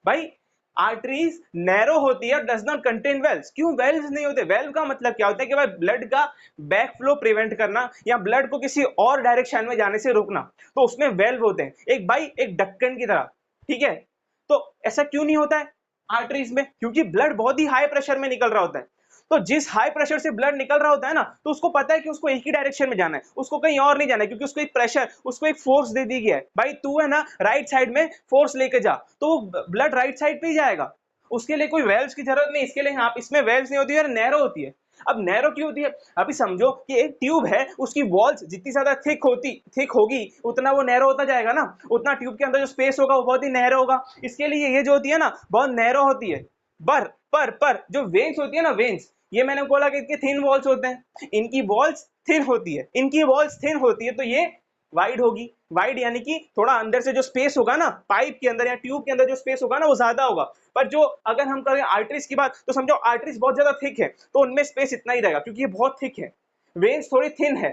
Speaker 1: भाई आर्टरीज नैरो होती है और डज नॉट कंटेन वेल्व्स। क्यों वेल्व्स नहीं होते, वेल्व का मतलब क्या होता है कि भाई ब्लड का बैक फ्लो प्रिवेंट करना या ब्लड को किसी और डायरेक्शन में जाने से रोकना, तो उसमें वेल्व होते हैं, एक ढक्कन की तरह, ठीक है। तो ऐसा क्यों नहीं होता है आर्टरीज में, क्योंकि ब्लड बहुत ही हाई प्रेशर में निकल रहा होता है। तो जिस हाई प्रेशर से ब्लड निकल रहा होता है ना, तो उसको पता है कि उसको एक ही डायरेक्शन में जाना है, उसको कहीं और नहीं जाना है, क्योंकि उसको एक प्रेशर, उसको एक फोर्स दे दी गया है, भाई तू है ना राइट साइड में फोर्स लेके जा, तो ब्लड राइट साइड पे ही जाएगा। उसके लिए कोई वेल्व्स की जरूरत नहीं, इसके लिए आप इसमें वेल्व्स नहीं होती है, नैरो होती है। अब नैरो क्यों होती है? अभी समझो कि एक ट्यूब है, उसकी वॉल्स जितनी ज्यादा थिक होगी उतना वो नैरो होता जाएगा ना, उतना ट्यूब के अंदर जो स्पेस होगा वो बहुत ही नैरो होगा। इसके लिए ये जो होती है ना बहुत नैरो होती है। पर जो वेन्स होती है ना, वेन्स, ये मैंने बोला कि इनके थिन वॉल्स होते हैं, इनकी वॉल्स थिन होती है, इनकी वॉल्स थिन होती है, तो ये वाइड होगी। वाइड यानी कि थोड़ा अंदर से जो स्पेस होगा ना पाइप के अंदर या ट्यूब के अंदर जो स्पेस होगा ना वो ज्यादा होगा। पर जो अगर हम करें आर्टरीज की बात, तो समझो आर्टरीज बहुत ज्यादा थिक है तो उनमें स्पेस इतना ही रहेगा क्योंकि ये बहुत थिक है। वेन्स थोड़ी थिन है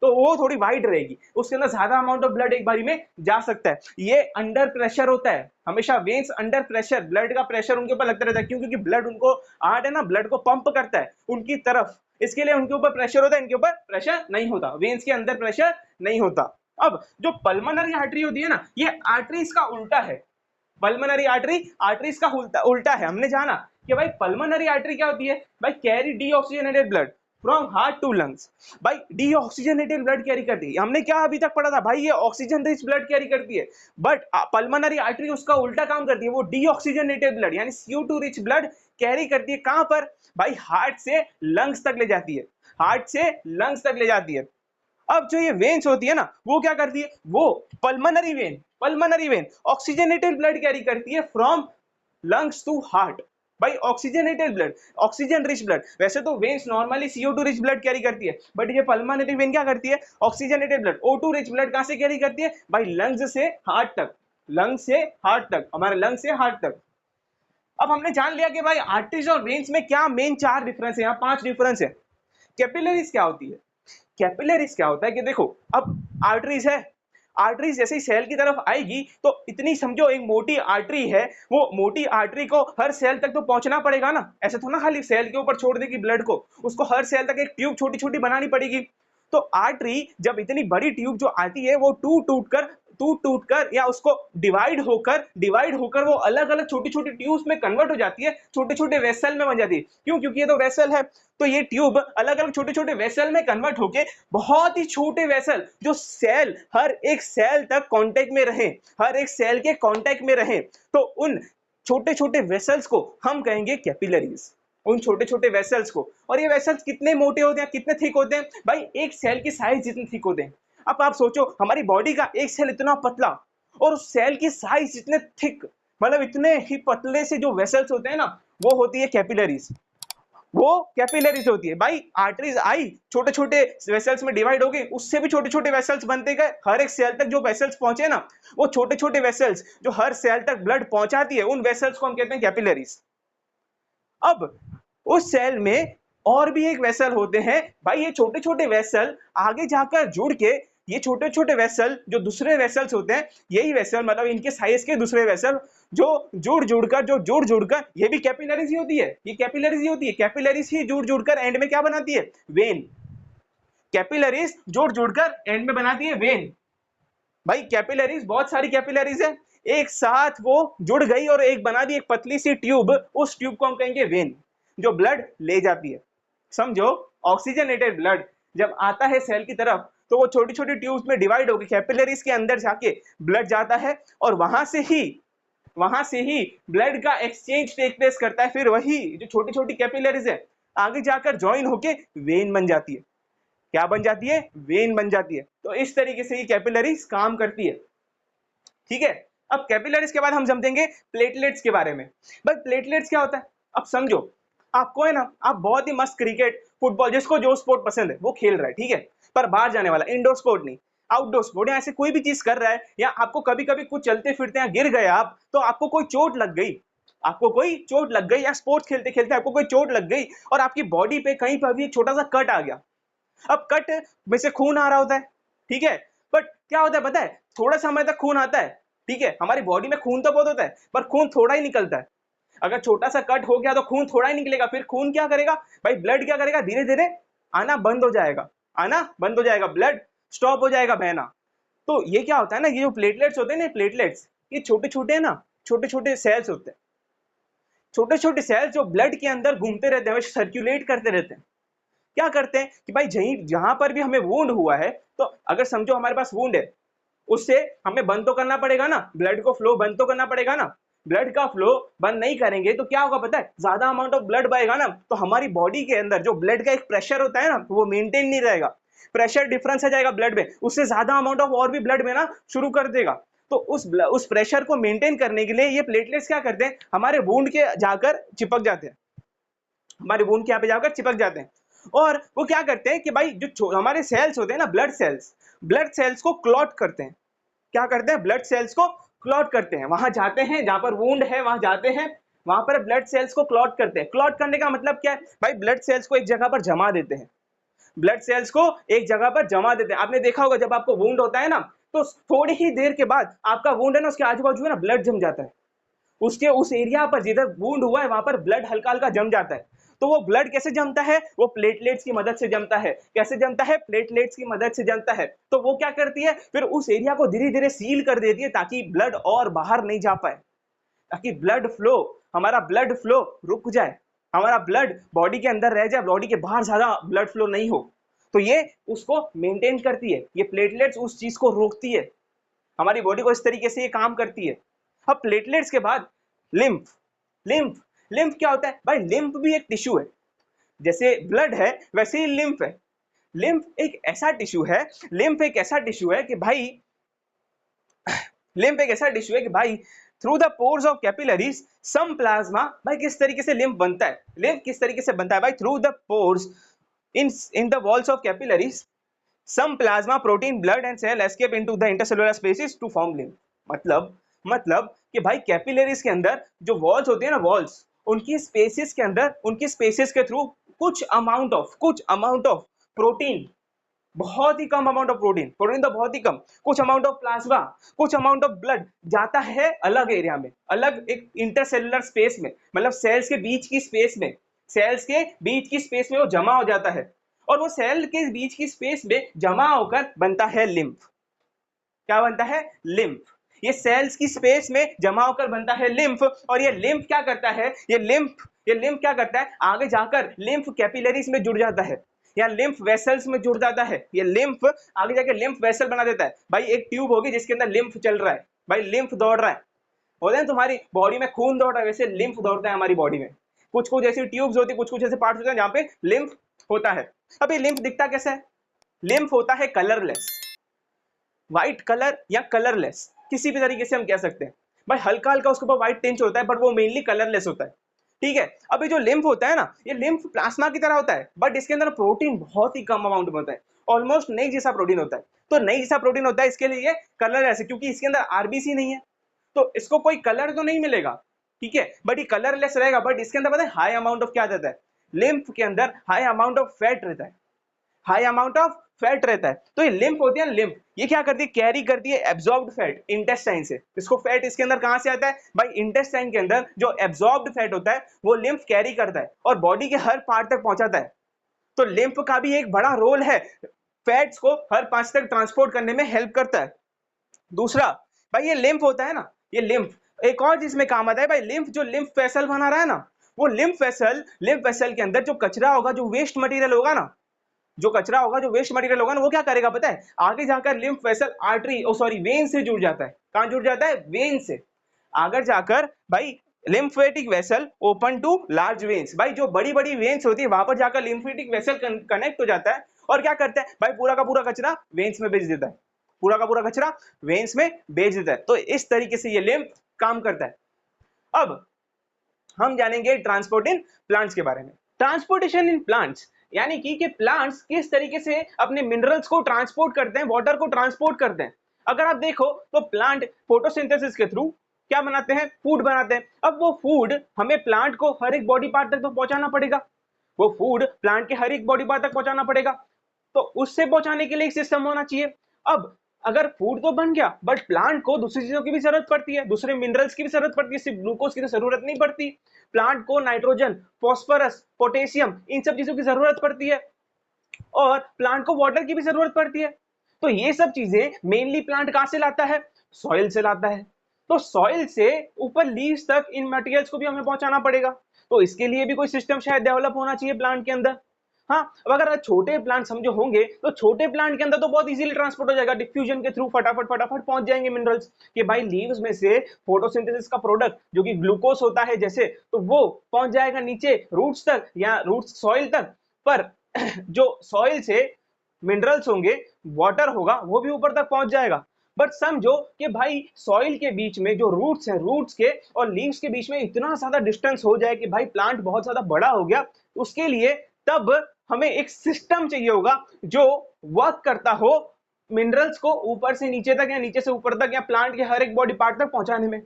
Speaker 1: तो वो थोड़ी वाइड रहेगी, उसके अंदर ज्यादा अमाउंट ऑफ ब्लड एक बारी में जा सकता है। ये अंडर प्रेशर होता है हमेशा, वेन्स अंडर प्रेशर, ब्लड का प्रेशर उनके ऊपर लगता रहता है, क्यों? क्योंकि ब्लड उनको आर्ट है ना, ब्लड को पंप करता है उनकी तरफ, इसके लिए उनके ऊपर प्रेशर होता है, इनके ऊपर प्रेशर नहीं होता, वेन्स के अंदर प्रेशर नहीं होता। अब जो पल्मोनरी आर्टरी होती है ना, ये आर्टरीज का उल्टा है। पल्मोनरी आर्टरी आर्टरीज का उल्टा है। हमने जाना कि भाई पल्मोनरी आर्टरी क्या होती है? भाई carry deoxygenated blood from heart to lungs. भाई डीऑक्सीजनेटेड ब्लड कैरी करती है, हमने क्या अभी तक पढ़ा था भाई, ये ऑक्सीजन रिच ब्लड कैरी करती है, बट पल्मोनरी आर्टरी उसका उल्टा काम करती है, वो डीऑक्सीजनेटेड ब्लड यानी CO2 रिच ब्लड कैरी करती है। कहां पर? भाई हार्ट से लंग्स तक ले जाती है, हार्ट से लंग्स तक ले जाती है। अब जो ये वेन्स होती है ना वो क्या करती है? वो pulmonary vein oxygenated blood carry करती है फ्रॉम लंग्स टू हार्ट। भाई oxygenated blood, oxygen rich blood, वैसे तो veins normally CO2 rich blood carry करती है, बट ये पल्मोनरी वेन क्या करती है? Oxygenated blood O2 rich blood कहां से कैरी करती है? भाई लंग्स से हार्ट तक, लंग्स से हार्ट तक, हमारे लंग्स से हार्ट तक। अब हमने जान लिया कि भाई आर्टरीज और वेन्स में क्या मेन 4 डिफरेंस है, यहाँ 5 डिफरेंस है। कैपिलरीज क्या होती है? कैपिलरीज क्या होता है कि देखो, अब आर्टरीज है, आर्टरीज जैसे ही सेल की तरफ आएगी तो इतनी समझो एक मोटी आर्टरी है, वो मोटी आर्टरी को हर सेल तक तो पहुंचना पड़ेगा ना, ऐसे थोड़ा खाली सेल के ऊपर छोड़ देगी ब्लड को, उसको हर सेल तक एक ट्यूब छोटी छोटी बनानी पड़ेगी। तो आर्टरी जब इतनी बड़ी ट्यूब जो आती है वो टूट टूट कर या उसको डिवाइड होकर वो अलग अलग छोटी छोटी ट्यूब्स में कन्वर्ट हो जाती है, छोटे छोटे वेसल में बन जाती है। क्यों? क्योंकि ये तो वेसल है, तो ये ट्यूब अलग अलग छोटे छोटे वेसल में कन्वर्ट होके बहुत ही छोटे वेसल जो सेल, हर एक सेल तक कांटेक्ट में रहे, हर एक सेल के कांटेक्ट में रहे, तो उन छोटे छोटे वेसल्स को हम कहेंगे कैपिलरीज, उन छोटे छोटे वेसल्स को। और ये वेसल्स कितने मोटे होते हैं, कितने थिक होते हैं? भाई एक सेल की साइज जितने थिक होते हैं। अब आप सोचो हमारी बॉडी का एक सेल इतना पतला और उस सेल की साइज इतने थिक, मतलब इतने ही पतले से जो वेसल्स होते हैं ना वो होती है कैपिलरीज, वो कैपिलरीज होती है। भाई आर्टरीज आई, छोटे छोटे वेसल्स में डिवाइड हो गई, उससे भी छोटे छोटे वेसल्स बनते गए, हर एक सेल तक जो वेसल्स पहुंचे ना, वो छोटे छोटे वेसल्स जो हर सेल तक ब्लड पहुंचाती है, उन वेसल्स को हम कहते हैं कैपिलरीज। अब उस सेल में और भी एक वेसल होते हैं। भाई ये छोटे छोटे वेसल आगे जाकर जुड़ के, ये छोटे छोटे वेसल जो दूसरे वेसल्स होते हैं, यही वेसल मतलब इनके साइज के दूसरे वेसल जो जुड़ जुड़कर ये भी कैपिलरीज ही होती है, ये कैपिलरीज ही होती है, कैपिलरीज ही जुड़ जुड़कर एंड में क्या बनाती है? वेन। कैपिलरीज जुड़ जुड़कर एंड में बनाती है वेन। भाई कैपिलरीज बहुत सारी कैपिलरीज है, एक साथ वो जुड़ गई और एक बना दी एक पतली सी ट्यूब, उस ट्यूब को हम कहेंगे वेन, जो ब्लड ले जाती है। समझो ऑक्सीजनेटेड ब्लड जब आता है सेल की तरफ तो वो छोटी छोटी ट्यूब्स में डिवाइड होकर कैपिलरीज के अंदर जाके ब्लड जाता है और वहां से ही ब्लड का एक्सचेंज टेक प्लेस करता है। फिर वही जो छोटी छोटी कैपिलरीज है आगे जाकर ज्वाइन होके वेन बन जाती है। क्या बन जाती है? वेन बन जाती है। तो इस तरीके से ये कैपिलरीज काम करती है। ठीक है, अब कैपिलरीज के बाद हम समझेंगे प्लेटलेट्स के बारे में। भाई प्लेटलेट्स क्या होता है? अब समझो, आपको है ना, आप बहुत ही मस्त क्रिकेट, फुटबॉल, जिसको जो स्पोर्ट पसंद है वो खेल रहा है, ठीक है, पर बाहर जाने वाला, इंडोर स्पोर्ट नहीं, आउटडोर स्पोर्ट या ऐसे कोई भी चीज कर रहा है, या आपको कभी कभी कुछ चलते फिरते या गिर गए आप, तो आपको कोई चोट लग गई, या स्पोर्ट्स खेलते खेलते आपको कोई चोट लग गई और आपकी बॉडी पे कहीं पर भी एक छोटा सा कट आ गया। अब कट में से खून आ रहा होता है, ठीक है, बट क्या होता है पता है? थोड़ा समय तक खून आता है, ठीक है, हमारी बॉडी में खून तो बहुत होता है पर खून थोड़ा ही निकलता है। अगर छोटा सा कट हो गया तो खून थोड़ा ही निकलेगा, फिर खून क्या करेगा भाई? ब्लड क्या करेगा? धीरे धीरे आना बंद हो जाएगा, ब्लड स्टॉप हो जाएगा बहना। तो ये क्या होता है ना, ये जो प्लेटलेट्स होते हैं ना, प्लेटलेट्स ये छोटे छोटे है ना, छोटे छोटे सेल्स होते हैं, छोटे छोटे सेल्स जो ब्लड के अंदर घूमते रहते हैं, सर्कुलेट करते रहते हैं। क्या करते हैं कि भाई जहां पर भी हमें वुंड हुआ है, तो अगर समझो हमारे पास वुंड है, उससे हमें बंद तो करना पड़ेगा ना, ब्लड को फ्लो बंद तो करना पड़ेगा ना, ब्लड का फ्लो बंद नहीं करेंगे तो क्या होगा पता है, ज्यादा अमाउंट ऑफ ब्लड बहेगा ना, तो हमारी बॉडी के अंदर जो ब्लड का एक प्रेशर होता है ना, वो मेंटेन नहीं रहेगा, प्रेशर डिफरेंस आ जाएगा ब्लड में, उससे ज्यादा अमाउंट ऑफ और भी ब्लड में ना शुरू कर देगा। तो उस प्रेशर को मेंटेन करने के लिए ये प्लेटलेट्स क्या करते हैं, हमारे वुंड के जाकर चिपक जाते हैं, हमारे वुंड के यहाँ पे जाकर चिपक जाते हैं, और वो क्या करते हैं कि भाई जो हमारे सेल्स होते हैं ना, ब्लड सेल्स को क्लॉट करते हैं। क्या करते हैं, ब्लड सेल्स को क्लॉट करते हैं, वहां जाते हैं जहां पर वुंड है, वहां जाते हैं, वहां पर ब्लड सेल्स को क्लॉट करते हैं। क्लॉट करने का मतलब क्या है भाई, ब्लड सेल्स को एक जगह पर जमा देते हैं, ब्लड सेल्स को एक जगह पर जमा देते हैं। आपने देखा होगा जब आपको वुंड होता है ना, तो थोड़ी ही देर के बाद आपका वुंड है ना, उसके आजू बाजू है ना ब्लड जम जाता है, उसके उस एरिया पर जिधर वुंड हुआ है वहां पर ब्लड हल्का हल्का जम जाता है। तो वो ब्लड कैसे जमता है, वो प्लेटलेट्स की मदद से जमता है। कैसे जमता है, प्लेटलेट्स की मदद से जमता है। तो वो क्या करती है, फिर उस एरिया को धीरे धीरे सील कर देती है ताकि ब्लड और बाहर नहीं जा पाए, ताकि ब्लड फ्लो, हमारा ब्लड फ्लो रुक जाए, हमारा ब्लड बॉडी के अंदर रह जाए, बॉडी के बाहर ज्यादा ब्लड फ्लो नहीं हो। तो ये उसको मेंटेन करती है, ये प्लेटलेट्स उस चीज को रोकती है, हमारी बॉडी को इस तरीके से ये काम करती है। अब प्लेटलेट्स के बाद लिम्फ, लिम्फ लिम्फ क्या होता है भाई, लिम्फ भी एक टिश्यू है, जैसे ब्लड है वैसे ही लिम्फ है। लिम्फ एक ऐसा टिश्यू है, लिम्फ एक ऐसा टिश्यू है कि भाई, लिम्फ एक ऐसा टिश्यू है कि भाई through the pores of capillaries some plasma, भाई किस तरीके से लिम्फ बनता है, लिम्फ किस तरीके से बनता है भाई, through the pores in the walls of capillaries some plasma protein blood and cell escape into the intercellular spaces to form lymph. मतलब कि भाई कैपिलरीज के अंदर जो वॉल्स होती है ना, वॉल्स, उनकी स्पेसेस के अंदर, उनकी स्पेसेस के थ्रू कुछ अमाउंट ऑफ प्रोटीन, बहुत ही कम अमाउंट ऑफ प्रोटीन तो बहुत ही कम, कुछ अमाउंट ऑफ प्लाज्मा, कुछ अमाउंट ऑफ ब्लड जाता है अलग एरिया में, अलग एक इंटरसेलुलर स्पेस में, मतलब सेल्स के बीच की स्पेस में, सेल्स के बीच की स्पेस में वो जमा हो जाता है, और वो सेल के बीच की स्पेस में जमा होकर बनता है लिम्फ। क्या बनता है, लिम्फ। ये सेल्स की स्पेस में जमा होकर बनता है लिम्फ, और ये लिम्फ क्या करता है, ये लिम्फ क्या करता है, आगे जाकर लिम्फ कैपिलरीज में जुड़ जाता है, या लिम्फ वेसल्स में जुड़ जाता है। ये लिम्फ आगे जाकर लिम्फ वेसल बना देता है। भाई एक ट्यूब होगी जिसके अंदर लिम्फ चल रहा है, भाई लिम्फ दौड़ रहा है, बोलते हैं तुम्हारी बॉडी में खून दौड़ रहा है, वैसे लिम्फ दौड़ता है हमारी बॉडी में। कुछ कुछ ऐसी ट्यूब्स होती है, कुछ कुछ ऐसे पार्ट्स होते हैं जहाँ पे लिम्फ होता है। अब ये लिम्फ दिखता कैसा है, लिम्फ होता है कलरलेस, व्हाइट कलर या कलरलेस, किसी भी तरीके से हम कह सकते हैं। भाई हल्का हल्का उसके ऊपर व्हाइट टिंच होता है, बट वो मेनली कलरलेस होता है, ठीक है। अब ये जो लिम्फ होता है ना, ये लिम्फ प्लाज्मा की तरह होता है, बट इसके अंदर प्रोटीन बहुत ही कम अमाउंट में होता है, ऑलमोस्ट नहीं जैसा प्रोटीन होता है। तो नहीं जैसा प्रोटीन होता है, इसके लिए कलरलेस है, क्योंकि इसके अंदर आरबीसी नहीं है, तो इसको कोई कलर तो नहीं मिलेगा, ठीक है, बट ये कलरलेस रहेगा। बट इसके अंदर पता है हाई अमाउंट ऑफ क्या रहता है, लिम्फ के अंदर हाई अमाउंट ऑफ फैट रहता है, हाई अमाउंट ऑफ फैट रहता है। तो ये लिम्फ होती है ना, लिम्फ ये क्या करती है, कैरी करती है एब्जॉर्ब्ड फैट इंटेस्टाइन से। इसको फैट इसके अंदर कहां से आता है भाई, इंटेस्टाइन के अंदर जो एब्जॉर्ब्ड फैट होता है वो लिम्फ कैरी करता है और बॉडी के हर पार्ट तक पहुंचाता है। तो लिम्फ का भी एक बड़ा रोल है, फैट्स को हर पार्ट तक ट्रांसपोर्ट करने में हेल्प करता है। दूसरा भाई ये लिम्फ होता है ना, ये लिम्फ एक और चीज में काम आता है भाई, लिम्फ जो लिम्फ वेसल बना रहा है ना, वो लिम्फ वेसल के अंदर जो कचरा होगा, जो वेस्ट मटेरियल होगा ना, जो कचरा होगा, जो वेस्ट मटेरियल होगा ना, वो क्या करेगा पता है, आगे जाकर लिम्फ वेसल आर्टरी वेन से जुड़ जाता है। कहां जुड़ जाता है, वेन से। आगे जाकर भाई lymphatic vessel open to large veins, भाई जो बड़ी बड़ी वेन्स होती है वहां पर जाकर लिम्फेटिक वेसल कनेक्ट हो जाता है, और क्या करता है भाई, पूरा का पूरा कचरा वेन्स में भेज देता है, पूरा का पूरा कचरा वेन्स में भेज देता है। तो इस तरीके से ये लिम्फ काम करता है। अब हम जानेंगे ट्रांसपोर्ट इन प्लांट्स के बारे में। ट्रांसपोर्टेशन इन प्लांट्स यानी कि प्लांट्स किस तरीके से अपने मिनरल्स को ट्रांसपोर्ट करते हैं, वाटर को ट्रांसपोर्ट करते हैं। अगर आप देखो तो प्लांट फोटोसिंथेसिस के थ्रू क्या बनाते हैं, फूड बनाते हैं। अब वो फूड हमें प्लांट को हर एक बॉडी पार्ट तक तो पहुंचाना पड़ेगा, वो फूड प्लांट के हर एक बॉडी पार्ट तक पहुंचाना पड़ेगा, तो उससे पहुंचाने के लिए एक सिस्टम होना चाहिए। अब अगर फूड तो बन गया, बट प्लांट को दूसरी चीजों की भी जरूरत पड़ती है, दूसरे मिनरल्स की भी जरूरत पड़ती है, सिर्फ ग्लूकोज की तो जरूरत नहीं पड़ती। प्लांट को नाइट्रोजन, फॉस्फोरस, पोटेशियम, इन सब चीजों की जरूरत पड़ती है, और प्लांट को वाटर की भी जरूरत पड़ती है। तो ये सब चीजें मेनली प्लांट कहां से लाता है, सॉइल से लाता है। तो सॉइल से ऊपर लीव्स तक इन मटेरियल्स को भी हमें पहुंचाना पड़ेगा, तो इसके लिए भी कोई सिस्टम शायद डेवलप होना चाहिए प्लांट के अंदर। हाँ, अब अगर छोटे प्लांट समझो होंगे तो छोटे प्लांट के अंदर तो बहुत इजीली ट्रांसपोर्ट हो जाएगा, डिफ्यूजन के थ्रू फटाफट फटाफट पहुंच जाएंगे मिनरल्स। कि भाई लीव्स में से फोटोसिंथेसिस का प्रोडक्ट जो कि ग्लूकोज होता है जैसे, तो वो पहुंच जाएगा नीचे रूट्स तक या रूट्स सॉइल तक। पर जो सॉइल से मिनरल्स होंगे, वाटर होगा, वो भी ऊपर तक पहुंच जाएगा। बट समझो कि भाई सॉइल के बीच में जो रूट्स हैं, रूट्स के और लीव्स के बीच में इतना ज्यादा डिस्टेंस हो जाए कि भाई प्लांट बहुत ज्यादा बड़ा हो गया, उसके लिए तब हमें एक सिस्टम चाहिए होगा जो वर्क करता हो मिनरल्स को ऊपर से नीचे तक या नीचे से ऊपर तक या प्लांट के हर एक बॉडी पार्ट तक पहुंचाने में।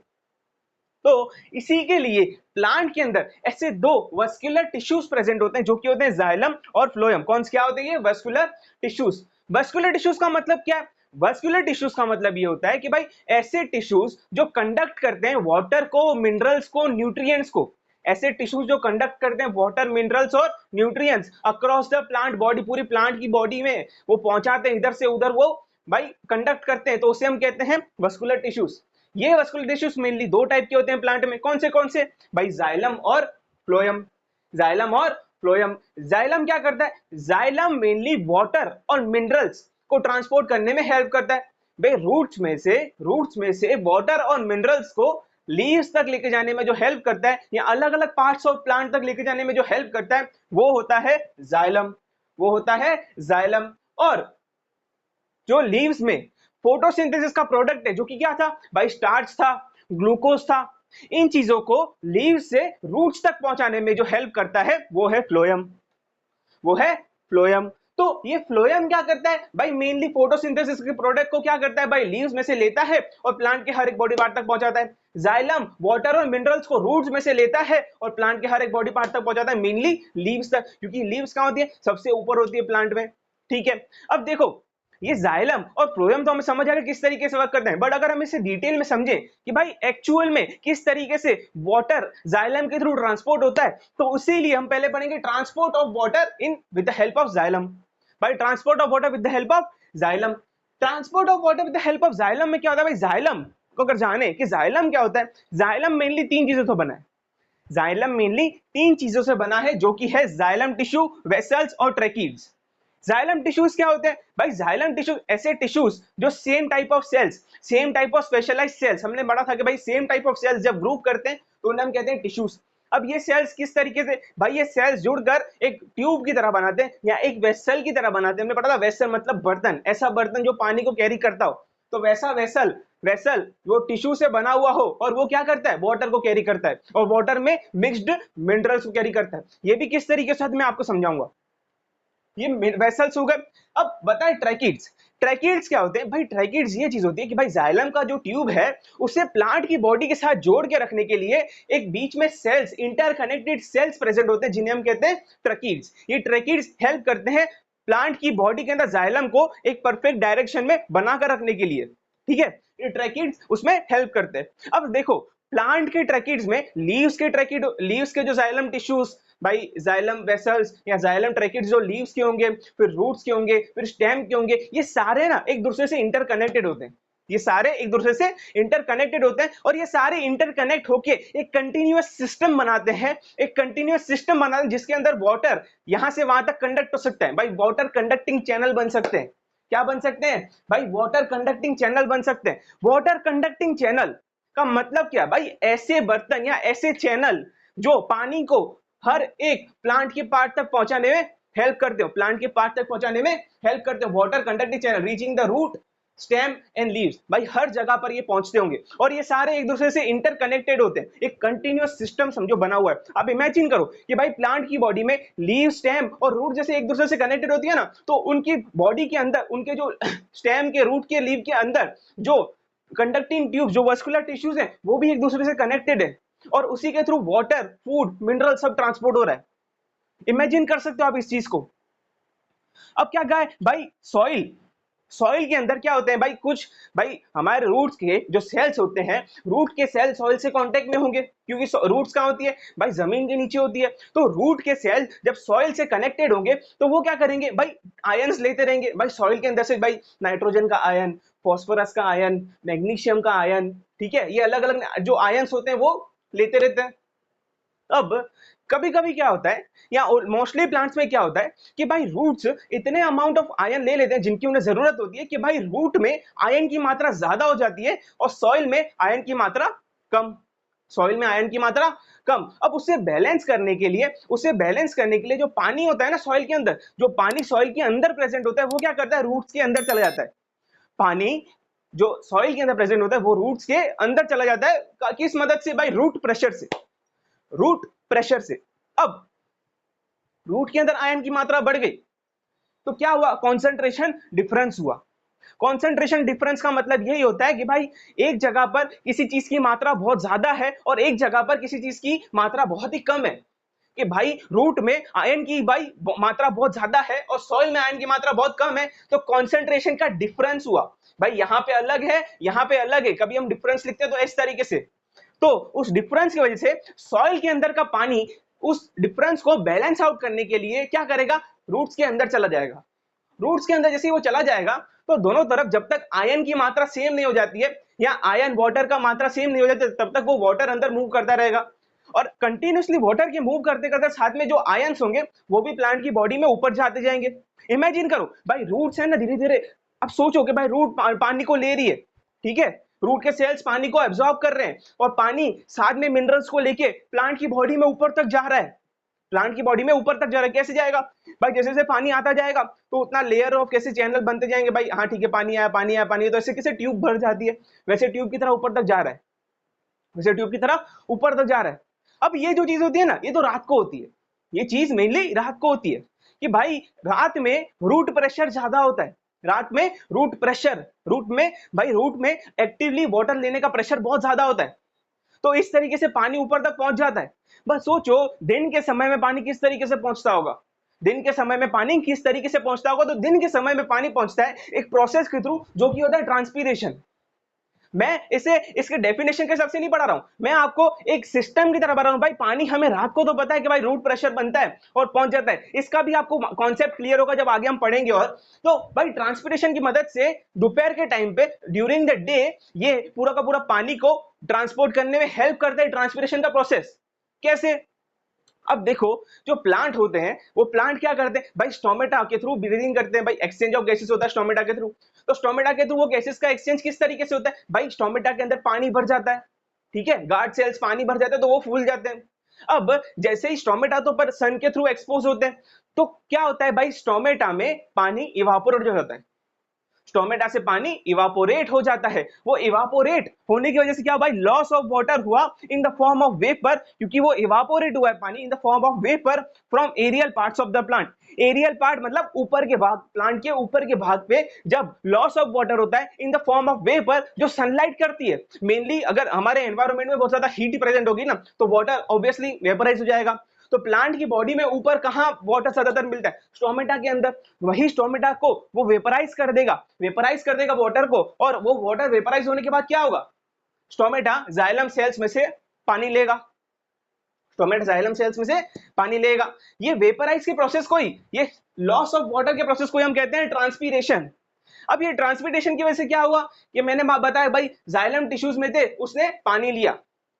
Speaker 1: तो इसी के लिए प्लांट के अंदर ऐसे दो वस्कुलर टिश्यूज प्रेजेंट होते हैं जो कि होते हैं जाइलम और फ्लोएम। कौन से क्या होते हैं ये वस्कुलर टिश्यूज? वस्कुलर टिश्यूज का मतलब क्या है? वस्कुलर टिश्यूज का मतलब ये होता है कि भाई ऐसे टिश्यूज जो कंडक्ट करते हैं वाटर को, मिनरल्स को, न्यूट्रिएंट्स को। ऐसे टिश्यूज जो कंडक्ट करते हैं वाटर, मिनरल्स और nutrients across the plant body, पूरी प्लांट की बॉडी में वो पहुंचाते हैं, इधर से उधर वो भाई कंडक्ट करते हैं, तो उसे हम कहते हैं वस्कुलर टिश्यूज। ये वस्कुलर टिश्यूज मेनली दो टाइप के होते हैं प्लांट में। कौन से भाई जाइलम और फ्लोएम। जाइलम और फ्लोएम। जाइलम क्या करता है? जाइलम मेनली वाटर और मिनरल्स को ट्रांसपोर्ट करने में हेल्प करता है। भाई रूट्स में से वाटर और मिनरल्स को लीव्स तक लेके जाने में जो हेल्प करता है या अलग अलग पार्ट्स ऑफ प्लांट तक लेके जाने में जो हेल्प करता है वो होता है जाइलम। वो होता है जाइलम। और जो लीव्स में फोटोसिंथेसिस का प्रोडक्ट है जो कि क्या था भाई? स्टार्च था, ग्लूकोज था। इन चीजों को लीव्स से रूट्स तक पहुंचाने में जो हेल्प करता है वो है फ्लोएम। वो है फ्लोएम। तो ये फ्लोएम क्या करता है भाई? मेनली फोटोसिंथेसिस के प्रोडक्ट को क्या करता है भाई? लीव्स में से लेता है और प्लांट के हर एक बॉडी पार्ट तक पहुंचाता है। जाइलम वाटर और मिनरल्स को रूट्स में से लेता है और प्लांट के हर एक बॉडी पार्ट तक पहुंचाता है, मेनली लीव्स तक, क्योंकि लीव्स कहां होती है? सबसे ऊपर होती है प्लांट में। ठीक है, अब देखो ये जाइलम और फ्लोएम तो हमें समझ आ गया किस तरीके से वर्क करते हैं, बट अगर हम इसे डिटेल में समझें कि भाई एक्चुअल में किस तरीके से वाटर जाइलम के थ्रू ट्रांसपोर्ट होता है, तो इसीलिए हम पहले पढ़ेंगे transport of water in with the help of xylem. भाई transport of water with the help of xylem. Transport of water with the help of xylem में क्या होता है भाई? जाइलम को अगर जाने कि जाइलम क्या होता है, जाइलम मेनली तीन चीजों से बना है। जाइलम मेनली तीन चीजों से बना है जो कि है जाइलम टिश्यू, वेसल्स और ट्रैकीड्स। जाइलम टिश्यूज क्या होते हैं भाई? जाइलम टिश्यूज ऐसे टिश्यूज जो same type of cells, same type of specialised cells, हमने पढ़ा था कि भाई सेम टाइप ऑफ सेल्स जब ग्रुप करते हैं तो उन्हें हम कहते हैं टिश्यूज। अब ये सेल्स किस तरीके से भाई? ये सेल्स जुड़कर एक ट्यूब की तरह बनाते हैं या एक वेसल की तरह बनाते हैं। हमने पढ़ा था वेसल मतलब बर्तन, ऐसा बर्तन जो पानी को कैरी करता हो, तो वैसा वेसल, वेसल वो टिश्यू से बना हुआ हो और वो क्या करता है? वाटर को कैरी करता है और वाटर में मिक्स्ड मिनरल्स को कैरी करता है। ये भी किस तरीके से मैं आपको समझाऊंगा। ये वेसल्स हो गए। अब बताएं ट्रैकीड्स। ट्रैकीड्स क्या होते हैं भाई? ट्रैकीड्स ये चीज होती है कि भाई जाइलम का जो ट्यूब है उसे प्लांट की बॉडी के साथ जोड़ के रखने के लिए एक बीच में सेल्स, इंटरकनेक्टेड सेल्स प्रेजेंट होते हैं जिन्हें हम कहते हैं ट्रैकीड्स। ये ट्रैकीड्स हेल्प करते हैं प्लांट की बॉडी के अंदर जाइलम को एक परफेक्ट डायरेक्शन में बनाकर रखने के लिए। ठीक है, ये ट्रैकीड्स उसमें हेल्प करते हैं। अब देखो प्लांट के ट्रैकीड्स में लीव्स के ट्रैकीड, लीव्स के जो जाइलम टिश्यूज भाई, जाइलम वेसल्स या जाइलम ट्रैकीड्स जो लीव्स के होंगे, फिर रूट्स के होंगे, फिर स्टेम के होंगे, ये सारे ना एक दूसरे से इंटरकनेक्टेड होते हैं। ये सारे एक दूसरे से इंटरकनेक्टेड होते हैं और ये सारे इंटरकनेक्ट होके एक कंटिन्यूअस सिस्टम बनाते हैं। एक कंटिन्यूअस सिस्टम बनाते हैं जिसके अंदर वाटर यहां से वहां तक कंडक्ट हो सकता है। भाई वाटर कंडक्टिंग चैनल बन सकते हैं। क्या बन सकते हैं भाई? वाटर कंडक्टिंग चैनल बन सकते हैं। वाटर कंडक्टिंग चैनल का मतलब क्या भाई? ऐसे बर्तन या ऐसे चैनल जो पानी को हर एक प्लांट के पार्ट तक पहुंचाने में हेल्प करते हो, प्लांट के पार्ट तक पहुंचाने में हेल्प करते हो। Water conducting channel reaching the root, stem and leaves, भाई हर जगह पर ये पहुंचते होंगे और ये सारे एक दूसरे से इंटरकनेक्टेड होते हैं। एक कंटिन्यूअस सिस्टम समझो बना हुआ है। आप इमेजिन करो कि भाई प्लांट की बॉडी में लीव, स्टेम और रूट जैसे एक दूसरे से कनेक्टेड होती है ना, तो उनकी बॉडी के अंदर, उनके जो स्टेम के, रूट के, लीव के अंदर जो कंडक्टिंग ट्यूब, जो वस्कुलर टिश्यूज हैं, वो भी एक दूसरे से कनेक्टेड है और उसी के थ्रू वाटर, फूड, मिनरल सब ट्रांसपोर्ट हो रहा है। इमेजिन कर सकते हो आप इस चीज को। अब क्या कहा है भाई? सॉइल, सॉइल के अंदर क्या होते हैं भाई? कुछ भाई हमारे रूट्स के जो सेल्स होते हैं, रूट के सेल सॉइल से कांटेक्ट में होंगे क्योंकि रूट्स कहां होती है भाई? जमीन के नीचे होती है। तो रूट के सेल जब सॉइल से कनेक्टेड होंगे तो वो क्या करेंगे भाई? आयंस लेते रहेंगे भाई सॉइल के अंदर से, भाई नाइट्रोजन का आयन, फॉस्फोरस का आयन, मैग्नीशियम का आयन, ठीक है, ये अलग अलग जो आयंस होते हैं वो लेते रहते हैं। अब कभी कभी क्या होता है, या मोस्टली प्लांट्स में क्या होता है कि भाई रूट्स इतने अमाउंट ऑफ आयन ले लेते हैं जिनकी उन्हें जरूरत होती है कि भाई रूट में आयन की मात्रा ज्यादा हो जाती है और सॉइल में आयन की मात्रा कम। सॉइल में आयन की मात्रा कम। अब उसे बैलेंस करने के लिए जो पानी होता है ना सॉइल के अंदर, जो पानी सॉइल के अंदर प्रेजेंट होता है वो क्या करता है, रूट्स के अंदर चला जाता है। पानी जो सॉइल के अंदर प्रेजेंट होता है वो रूट्स के अंदर चला जाता है। किस मदद से भाई, रूट प्रेशर से। रूट प्रेशर से। अब रूट के अंदर आयन की मात्रा बढ़ गई तो क्या हुआ, कॉन्सेंट्रेशन डिफरेंस हुआ। कॉन्सेंट्रेशन डिफरेंस का मतलब यही होता है कि भाई एक जगह पर किसी चीज की मात्रा बहुत ज्यादा है और एक जगह पर किसी चीज की मात्रा बहुत ही कम है। कि भाई रूट में आयन की भाई मात्रा बहुत ज्यादा है और सॉइल में आयन की मात्रा बहुत कम है, तो कॉन्सेंट्रेशन का डिफरेंस हुआ। भाई यहाँ पे अलग है, यहाँ पे अलग है, कभी हम डिफरेंस लिखते हैं तो इस तरीके से। तो उस डिफरेंस की वजह से सॉइल के अंदर का पानी उस डिफरेंस को बैलेंस आउट करने के लिए क्या करेगा, रूट्स के अंदर चला जाएगा। रूट्स के अंदर जैसे ही वो चला जाएगा तो दोनों तरफ जब तक आयन की मात्रा सेम नहीं हो जाती है या आयन वाटर का मात्रा सेम नहीं हो जाती तब तक वो वाटर अंदर मूव करता रहेगा। और कंटिन्यूसली वाटर के मूव करते करते साथ में जो आयंस होंगे वो भी प्लांट की बॉडी में ऊपर जाते जाएंगे। इमेजिन करो भाई रूट्स है ना, धीरे धीरे अब सोचो कि भाई रूट पानी को ले रही है, ठीक है, रूट के सेल्स पानी को एब्जॉर्ब कर रहे हैं और पानी साथ में मिनरल्स को लेके प्लांट की बॉडी में ऊपर तक जा रहा है। प्लांट की बॉडी में ऊपर तक जा रहा है, कैसे जाएगा भाई, जैसे जैसे पानी आता जाएगा तो उतना लेयर ऑफ कैसे चैनल बनते जाएंगे। भाई हाँ ठीक है, पानी आया पानी आया पानी आया, तो ऐसे कैसे ट्यूब भर जाती है वैसे ट्यूब की तरह ऊपर तक जा रहा है, वैसे ट्यूब की तरह ऊपर तक जा रहा है। अब ये जो चीज होती है ना ये तो रात को होती है, ये चीज मेनली रात को होती है कि भाई रात में रूट प्रेशर ज्यादा होता है। रात में रूट में एक्टिवली वाटर लेने का प्रेशर बहुत ज्यादा होता है, तो इस तरीके से पानी ऊपर तक पहुंच जाता है। बस सोचो दिन के समय में पानी किस तरीके से पहुंचता होगा, दिन के समय में पानी किस तरीके से पहुंचता होगा। तो दिन के समय में पानी पहुंचता है एक प्रोसेस के थ्रू जो कि होता है ट्रांसपीरेशन। मैं इसे इसके डेफिनेशन के हिसाब से नहीं पढ़ा रहा हूं, मैं आपको एक सिस्टम की तरह बता रहा हूं। भाई पानी हमें रात को तो पता है कि भाई रूट प्रेशर बनता है और पहुंच जाता है, इसका भी आपको कॉन्सेप्ट क्लियर होगा जब आगे हम पढ़ेंगे। और तो भाई ट्रांसपिरेशन की मदद से दोपहर के टाइम पे ड्यूरिंग द डे ये पूरा का पूरा पानी को ट्रांसपोर्ट करने में हेल्प करता है ट्रांसपिरेशन का प्रोसेस। कैसे, अब देखो जो प्लांट होते हैं वो प्लांट क्या करते हैं भाई, स्टोमेटा के थ्रू ब्रीदिंग करते हैं। भाई एक्सचेंज ऑफ गैसेस होता है स्टोमेटा के थ्रू। तो स्टोमेटा के थ्रू वो गैसेस का एक्सचेंज किस तरीके से होता है भाई, स्टोमेटा के अंदर पानी भर जाता है, ठीक है, गार्ड सेल्स पानी भर जाते हैं तो वो फूल जाते हैं। अब जैसे ही स्टोमेटा तो पर सन के थ्रू एक्सपोज होते हैं तो क्या होता है भाई, स्टोमेटा में पानी इवापोरेट हो जाता है, स्टोमेटा से पानी इवापोरेट हो जाता है। वो इवापोरेट होने की वजह से क्या भाई, लॉस ऑफ वाटर हुआ in the form of vapour, क्योंकि वो इवापोरेट हुआ है पानी in the form of vapour from aerial parts of the plant. Aerial part मतलब ऊपर के भाग, प्लांट के ऊपर के भाग पे जब लॉस ऑफ वाटर होता है इन द फॉर्म ऑफ वेपर जो सनलाइट करती है। मेनली अगर हमारे एनवायरमेंट में बहुत ज्यादा हीट प्रेजेंट होगी ना तो वाटर ऑब्वियसली वेपराइज हो जाएगा। तो प्लांट की बॉडी में ऊपर कहां वाटर ज्यादातर मिलता है, स्टोमेटा के अंदर। वही स्टोमेटा को वो वेपराइज कर देगा वाटर को, और वो वाटर वेपराइज होने के बाद क्या होगा, स्टोमेटा जाइलम सेल्स में से पानी लेगा, स्टोमेटा जाइलम सेल्स में से पानी लेगा। ये वेपराइज के प्रोसेस को ही, ये लॉस ऑफ वाटर के प्रोसेस को ही हम कहते हैं ट्रांसपीरेशन। अब ये ट्रांसपीरेशन की वजह से क्या हुआ, कि मैंने बताया भाई जाइलम टिश्यूज में थे, उसने पानी लिया,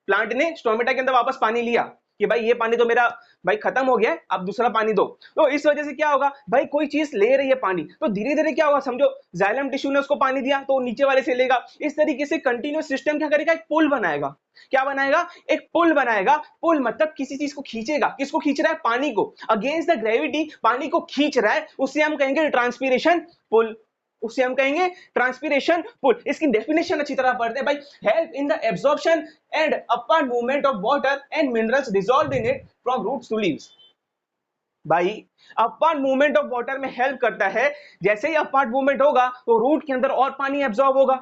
Speaker 1: प्लांट ने स्टोमेटा के अंदर वापस पानी लिया कि भाई ये पानी तो मेरा भाई खत्म हो गया, अब दूसरा पानी दो। तो इस वजह से क्या होगा भाई, कोई चीज ले रही है पानी तो धीरे धीरे क्या होगा, समझो जाइलम टिश्यू ने उसको पानी दिया तो नीचे वाले से लेगा। इस तरीके से कंटिन्यूअस सिस्टम क्या करेगा, एक पुल बनाएगा। क्या बनाएगा, एक पुल बनाएगा। पुल मतलब किसी चीज को खींचेगा, किसको खींच रहा है, पानी को, अगेंस्ट द ग्रेविटी पानी को खींच रहा है, उससे हम कहेंगे ट्रांसपीरेशन पुल, उसे हम कहेंगे ट्रांसपीरेशन पुल। इसकी डेफिनेशन अच्छी तरह पढ़ते हैं भाई, help in the absorption and upward movement of water and minerals dissolved in it from roots to leaves. भाई अपवर्ड मूवमेंट ऑफ वाटर में हेल्प करता है, जैसे ही अपवर्ड मूवमेंट होगा तो रूट के अंदर और पानी एब्जॉर्ब होगा,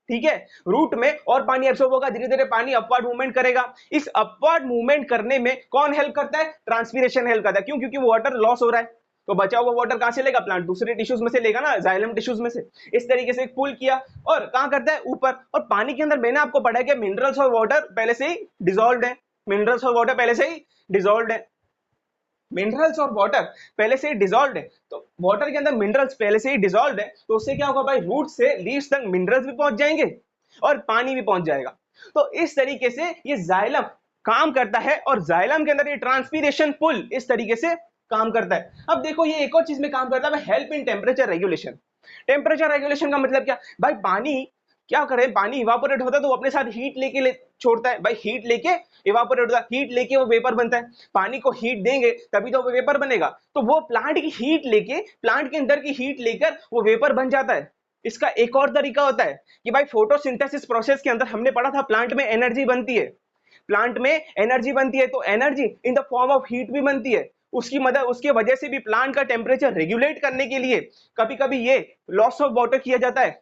Speaker 1: ठीक है, रूट में और पानी एब्जॉर्ब होगा, धीरे धीरे पानी अपवर्ड मूवमेंट करेगा। इस अपवर्ड मूवमेंट करने में कौन हेल्प करता है, ट्रांसपीरेशन हेल्प करता है। क्यों, क्योंकि वाटर लॉस हो रहा है, तो बचा हुआ वाटर कहां से लेगा, प्लांट दूसरे टिश्यूज में से लेगा ना, जाइलम टिश्यूज में से। इस तरीके से एक पुल किया और कहां करता है, ऊपर। और पानी के अंदर मैंने आपको पढ़ा है कि मिनरल्स और वाटर पहले से ही डिसॉल्व्ड है, मिनरल्स और वाटर पहले से ही डिसॉल्व्ड है, मिनरल्स और वाटर पहले से ही डिसॉल्व्ड है। तो वाटर के अंदर मिनरल्स पहले से ही डिसॉल्व्ड है, तो उससे क्या होगा भाई, रूट से लीव्स तक मिनरल्स भी पहुंच जाएंगे और पानी भी पहुंच जाएगा। तो इस तरीके से ये जाइलम काम करता है और जाइलम के अंदर ये ट्रांसपीरेशन पुल इस तरीके से काम करता है। अब देखो ये एक और चीज में काम करता है, help in temperature regulation. Temperature regulation का मतलब क्या भाई, पानी क्या करे, पानी इवापोरेट होता है तो वो अपने साथ हीट लेके छोड़ता है भाई, हीट लेके इवापोरेट होता है, हीट लेके वो वेपर बनता है। पानी को हीट देंगे तभी तो वो वेपर बनेगा, तो वो प्लांट की हीट लेके, प्लांट के अंदर की हीट लेकर वो वेपर बन जाता है। इसका एक और तरीका होता है कि भाई फोटोसिंथेसिस प्रोसेस के अंदर हमने पढ़ा था प्लांट में एनर्जी बनती है, प्लांट में एनर्जी बनती है, तो energy in the form of heat भी बनती है। उसकी मदद, उसके वजह से भी प्लांट का टेम्परेचर रेगुलेट करने के लिए कभी कभी ये लॉस ऑफ वाटर किया जाता है,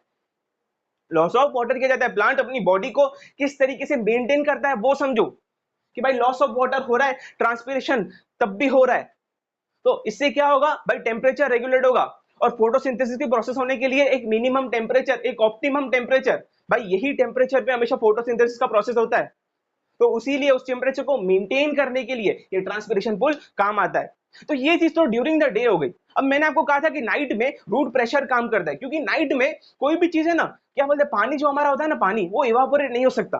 Speaker 1: लॉस ऑफ वाटर किया जाता है। प्लांट अपनी बॉडी को किस तरीके से मेंटेन करता है वो समझो, कि भाई लॉस ऑफ वाटर हो रहा है, ट्रांसपिरेशन तब भी हो रहा है, तो इससे क्या होगा भाई, टेम्परेचर रेगुलेट होगा। और फोटोसिंथेसिस की प्रोसेस होने के लिए एक मिनिमम टेम्परेचर, एक ऑप्टिमम टेम्परेचर, भाई यही टेम्परेचर पे हमेशा फोटोसिंथेसिस का प्रोसेस होता है, तो इसीलिए उस टेम्परेचर को मेंटेन करने के लिए ये ट्रांसपिरेशन पुल काम आता है। तो ये चीज तो ड्यूरिंग द डे हो गई। अब मैंने आपको कहा था कि नाइट में रूट प्रेशर काम करता है, क्योंकि नाइट में कोई भी चीज है ना, क्या बोलते हैं, पानी जो हमारा होता है ना, पानी वो इवापोरेट नहीं हो सकता,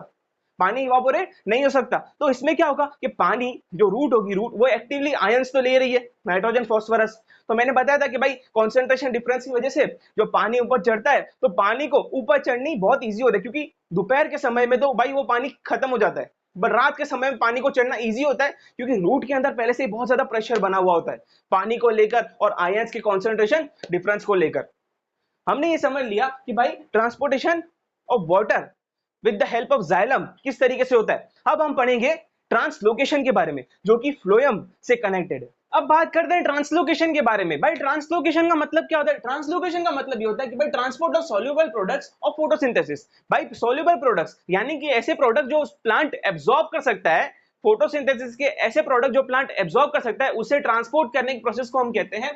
Speaker 1: पानी इवापोरेट नहीं हो सकता। तो इसमें क्या होगा कि पानी जो रूट होगी, रूट वो एक्टिवली आयंस तो ले रही है, नाइट्रोजन फास्फोरस। तो मैंने बताया था कि भाई कॉन्सेंट्रेशन डिफरेंस की वजह से जो पानी ऊपर चढ़ता है, तो पानी को ऊपर चढ़नी बहुत ईजी होता है, क्योंकि दोपहर के समय में तो भाई वो पानी खत्म हो जाता है, पर रात के समय में पानी को चढ़ना इजी होता है, क्योंकि रूट के अंदर पहले से ही बहुत ज्यादा प्रेशर बना हुआ होता है पानी को लेकर और आयंस के कॉन्सेंट्रेशन डिफरेंस को लेकर। हमने ये समझ लिया कि भाई transportation of water with the help of xylem किस तरीके से होता है। अब हम पढ़ेंगे ट्रांसलोकेशन के बारे में, जो कि फ्लोएम से कनेक्टेड है। अब बात करते हैं ट्रांसलोकेशन के बारे में। भाई ट्रांसलोकेशन का मतलब क्या होता है? ट्रांसलोकेशन का मतलब ये होता है कि भाई transport of soluble products of photosynthesis. भाई सॉल्युबल प्रोडक्ट्स यानी कि ऐसे प्रोडक्ट जो प्लांट एब्जॉर्ब कर सकता है, फोटोसिंथेसिस के ऐसे प्रोडक्ट जो प्लांट एब्जॉर्ब कर सकता है, उसे ट्रांसपोर्ट करने की प्रोसेस को हम कहते हैं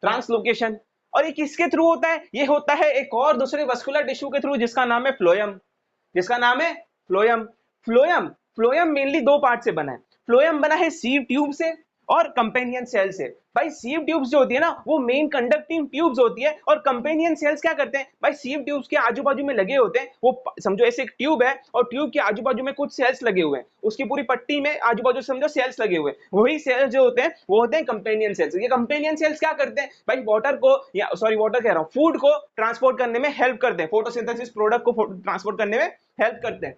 Speaker 1: ट्रांसलोकेशन। और ये किसके थ्रू होता है? ये होता है एक और दूसरे वस्कुलर टिश्यू के थ्रू, जिसका नाम है फ्लोएम, जिसका नाम है फ्लोएम। फ्लोएम फ्लोएम मेनली दो पार्ट से बना है। फ्लोएम बना है सीव ट्यूब से और कंपेनियन सेल से। भाई सीव ट्यूब्स जो होती है ना, वो मेन कंडक्टिंग ट्यूब्स होती है, और कंपेनियन सेल्स क्या करते हैं भाई, सीव ट्यूब्स के आजू बाजू में लगे होते हैं। वो समझो ऐसे एक ट्यूब है और ट्यूब के आजू बाजू में कुछ सेल्स लगे हुए हैं, उसकी पूरी पट्टी में आजू बाजू समझो सेल्स लगे हुए हैं, वही सेल्स जो होते हैं वो होते हैं कंपेनियन सेल्स। ये कंपेनियन सेल्स क्या करते हैं भाई, वाटर को, या सॉरी वाटर कह रहा हूं, फूड को ट्रांसपोर्ट करने में हेल्प करते हैं, फोटोसिंथेसिस प्रोडक्ट को ट्रांसपोर्ट करने में हेल्प करते हैं।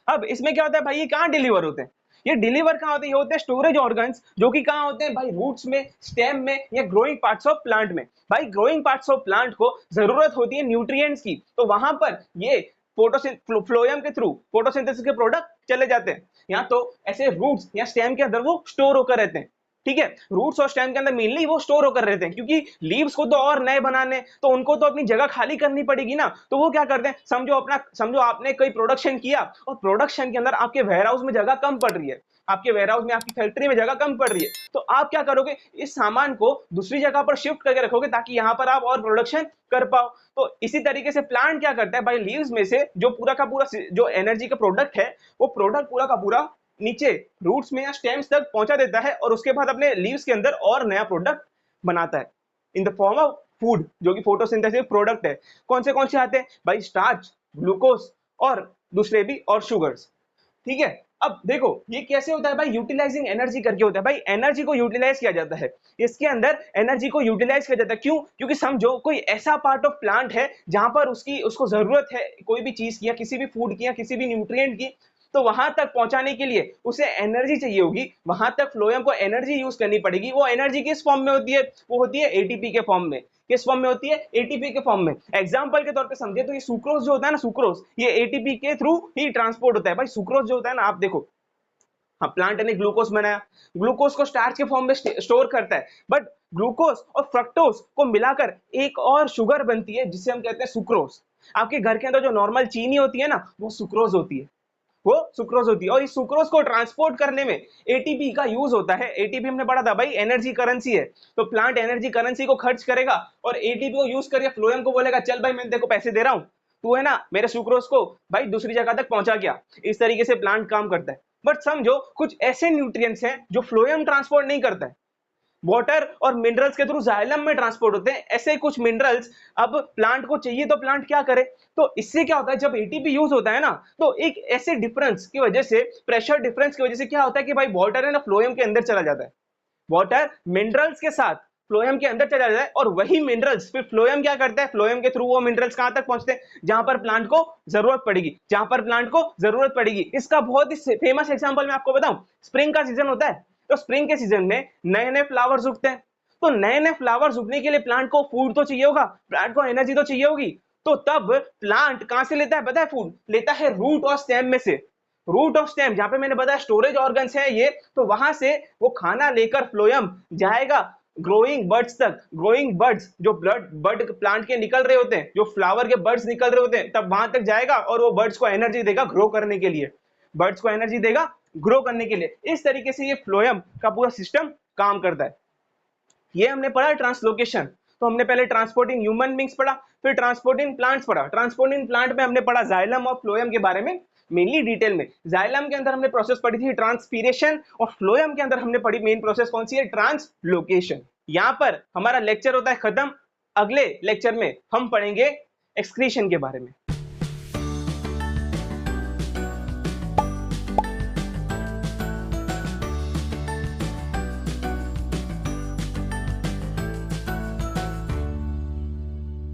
Speaker 1: अब इसमें क्या होता है भाई, ये कहां डिलीवर होते हैं? ये डिलीवर कहां होते हैं? ये होते हैं स्टोरेज ऑर्गन्स, जो कि कहां होते हैं भाई, रूट्स में, स्टेम में, या ग्रोइंग पार्ट्स ऑफ प्लांट में। भाई ग्रोइंग पार्ट्स ऑफ प्लांट को जरूरत होती है न्यूट्रिएंट्स की, तो वहां पर ये फ्लोएम के थ्रू फोटोसिंथेसिस के प्रोडक्ट चले जाते हैं। या तो ऐसे रूट्स या स्टेम के अंदर वो स्टोर होकर रहते हैं, ठीक है। रूट्स और स्टेम के अंदर मेनली वो स्टोर होकर रहते हैं, क्योंकि लीव्स को तो और नए बनाने, तो उनको तो अपनी जगह खाली करनी पड़ेगी ना, तो वो क्या करते हैं, समझो आपने कोई प्रोडक्शन किया और प्रोडक्शन के अंदर आपके वेयरहाउस में जगह कम पड़ रही है, आपके वेयरहाउस में, आपकी फैक्ट्री में जगह कम पड़ रही है, तो आप क्या करोगे, इस सामान को दूसरी जगह पर शिफ्ट करके रखोगे, ताकि यहां पर आप और प्रोडक्शन कर पाओ। तो इसी तरीके से प्लांट क्या करता है भाई, लीव्स में से जो पूरा का पूरा जो एनर्जी का प्रोडक्ट है, वो प्रोडक्ट पूरा का पूरा नीचे रूट्स में या स्टेम्स तक पहुंचा देता है, और उसके बाद अपने लीव्स के अंदर और नया प्रोडक्ट बनाता है इन द फॉर्म ऑफ फूड, जो कि फोटोसिंथेसिस प्रोडक्ट है। कौन से आते हैं भाई, स्टार्च, ग्लूकोज और दूसरे भी, और शुगर्स, ठीक है। अब देखो ये कैसे होता है भाई, यूटिलाइजिंग एनर्जी करके होता है। भाई एनर्जी को यूटिलाइज किया जाता है, इसके अंदर एनर्जी को यूटिलाइज किया जाता है। क्यों? क्योंकि समझो कोई ऐसा पार्ट ऑफ प्लांट है जहां पर उसको जरूरत है कोई भी चीज की, या किसी भी फूड की, या किसी भी न्यूट्रिएंट की, तो वहां तक पहुंचाने के लिए उसे एनर्जी चाहिए होगी, वहां तक फ्लोएम को एनर्जी यूज करनी पड़ेगी। वो एनर्जी किस फॉर्म में होती है? वो होती है एटीपी के फॉर्म में। किस फॉर्म में होती है? एटीपी के फॉर्म में। एग्जांपल के तौर पे समझे तो ये सुक्रोज जो होता है ना, सुक्रोज, ये एटीपी के थ्रू ही ट्रांसपोर्ट होता है। भाई सुक्रोज जो होता है ना, आप देखो, हाँ प्लांट ने ग्लूकोज बनाया, ग्लूकोज को स्टार्च के फॉर्म में स्टोर करता है, बट ग्लूकोज और फ्रक्टोज को मिलाकर एक और शुगर बनती है, जिसे हम कहते हैं सुक्रोज। आपके घर के अंदर जो नॉर्मल चीनी होती है ना, वो सुक्रोज होती है, वो सुक्रोज होती है। और इस सुक्रोज को ट्रांसपोर्ट करने में एटीपी का यूज होता है। एटीपी हमने पढ़ा था भाई, एनर्जी करेंसी है, तो प्लांट एनर्जी करेंसी को खर्च करेगा और एटीपी को यूज करके फ्लोएम को बोलेगा, चल भाई मैं तेरे को पैसे दे रहा हूं, तू है ना मेरे सुक्रोज को भाई दूसरी जगह तक पहुंचा गया। इस तरीके से प्लांट काम करता है। बट समझो कुछ ऐसे न्यूट्रिएंट्स हैं जो फ्लोएम ट्रांसपोर्ट नहीं करता है, वाटर और मिनरल्स के थ्रू जाइलम में ट्रांसपोर्ट होते हैं। ऐसे कुछ मिनरल्स अब प्लांट को चाहिए तो प्लांट क्या करे, तो इससे क्या होता है जब एटीपी यूज होता है ना, तो एक ऐसे डिफरेंस की वजह से, प्रेशर डिफरेंस की वजह से क्या होता है कि भाई वाटर है ना फ्लोएम के अंदर चला जाता है, वाटर मिनरल्स के साथ फ्लोएम के अंदर चला जाता है, और वही मिनरल्स फिर फ्लोएम क्या करता है, फ्लोएम के थ्रू वो मिनरल्स कहां तक पहुंचते हैं, जहां पर प्लांट को जरूरत पड़ेगी, जहां पर प्लांट को जरूरत पड़ेगी। इसका बहुत ही फेमस एग्जांपल मैं आपको बताऊं, स्प्रिंग का सीजन होता है, तो स्प्रिंग के सीजन में नए नए फ्लावर्स उगते हैं, तो नए नए फ्लावर्स उगने के लिए प्लांट को फूड तो चाहिए होगा, प्लांट को एनर्जी तो चाहिए होगी, तो तब प्लांट कहां से लेता है पता है, फूड लेता है रूट और स्टेम में से। रूट ऑफ स्टेम जहां पे मैंने बताया स्टोरेज ऑर्गन्स है ये, तो वहां से वो खाना लेकर फ्लोएम जाएगा ग्रोइंग बर्ड्स तक। ग्रोइंग बर्ड्स जो बर्ड प्लांट के निकल रहे होते हैं, जो फ्लावर के बर्ड्स निकल रहे होते हैं, तब वहां तक जाएगा और वो बर्ड्स को एनर्जी देगा ग्रो करने के लिए, बर्ड्स को एनर्जी देगा ग्रो करने के लिए। इस तरीके से ये फ्लोएम का पूरा सिस्टम काम करता है। ये हमने पढ़ा ट्रांसलोकेशन, तो हमने पहले ट्रांसपोर्ट इन ह्यूमन बींग्स पढ़ा, फिर ट्रांसपोर्ट इन प्लांट्स पढ़ा। ट्रांसपोर्ट इन प्लांट में हमने पढ़ा जाइलम और फ्लोएम के बारे में मेनली डिटेल में। जाइलम के अंदर हमने प्रोसेस पढ़ी थी ट्रांसपीरेशन, और फ्लोएम के अंदर हमने पढ़ी मेन प्रोसेस कौन सी है, ट्रांसलोकेशन। यहां पर हमारा लेक्चर होता है खत्म। अगले लेक्चर में हम पढ़ेंगे एक्सक्रीशन के बारे में।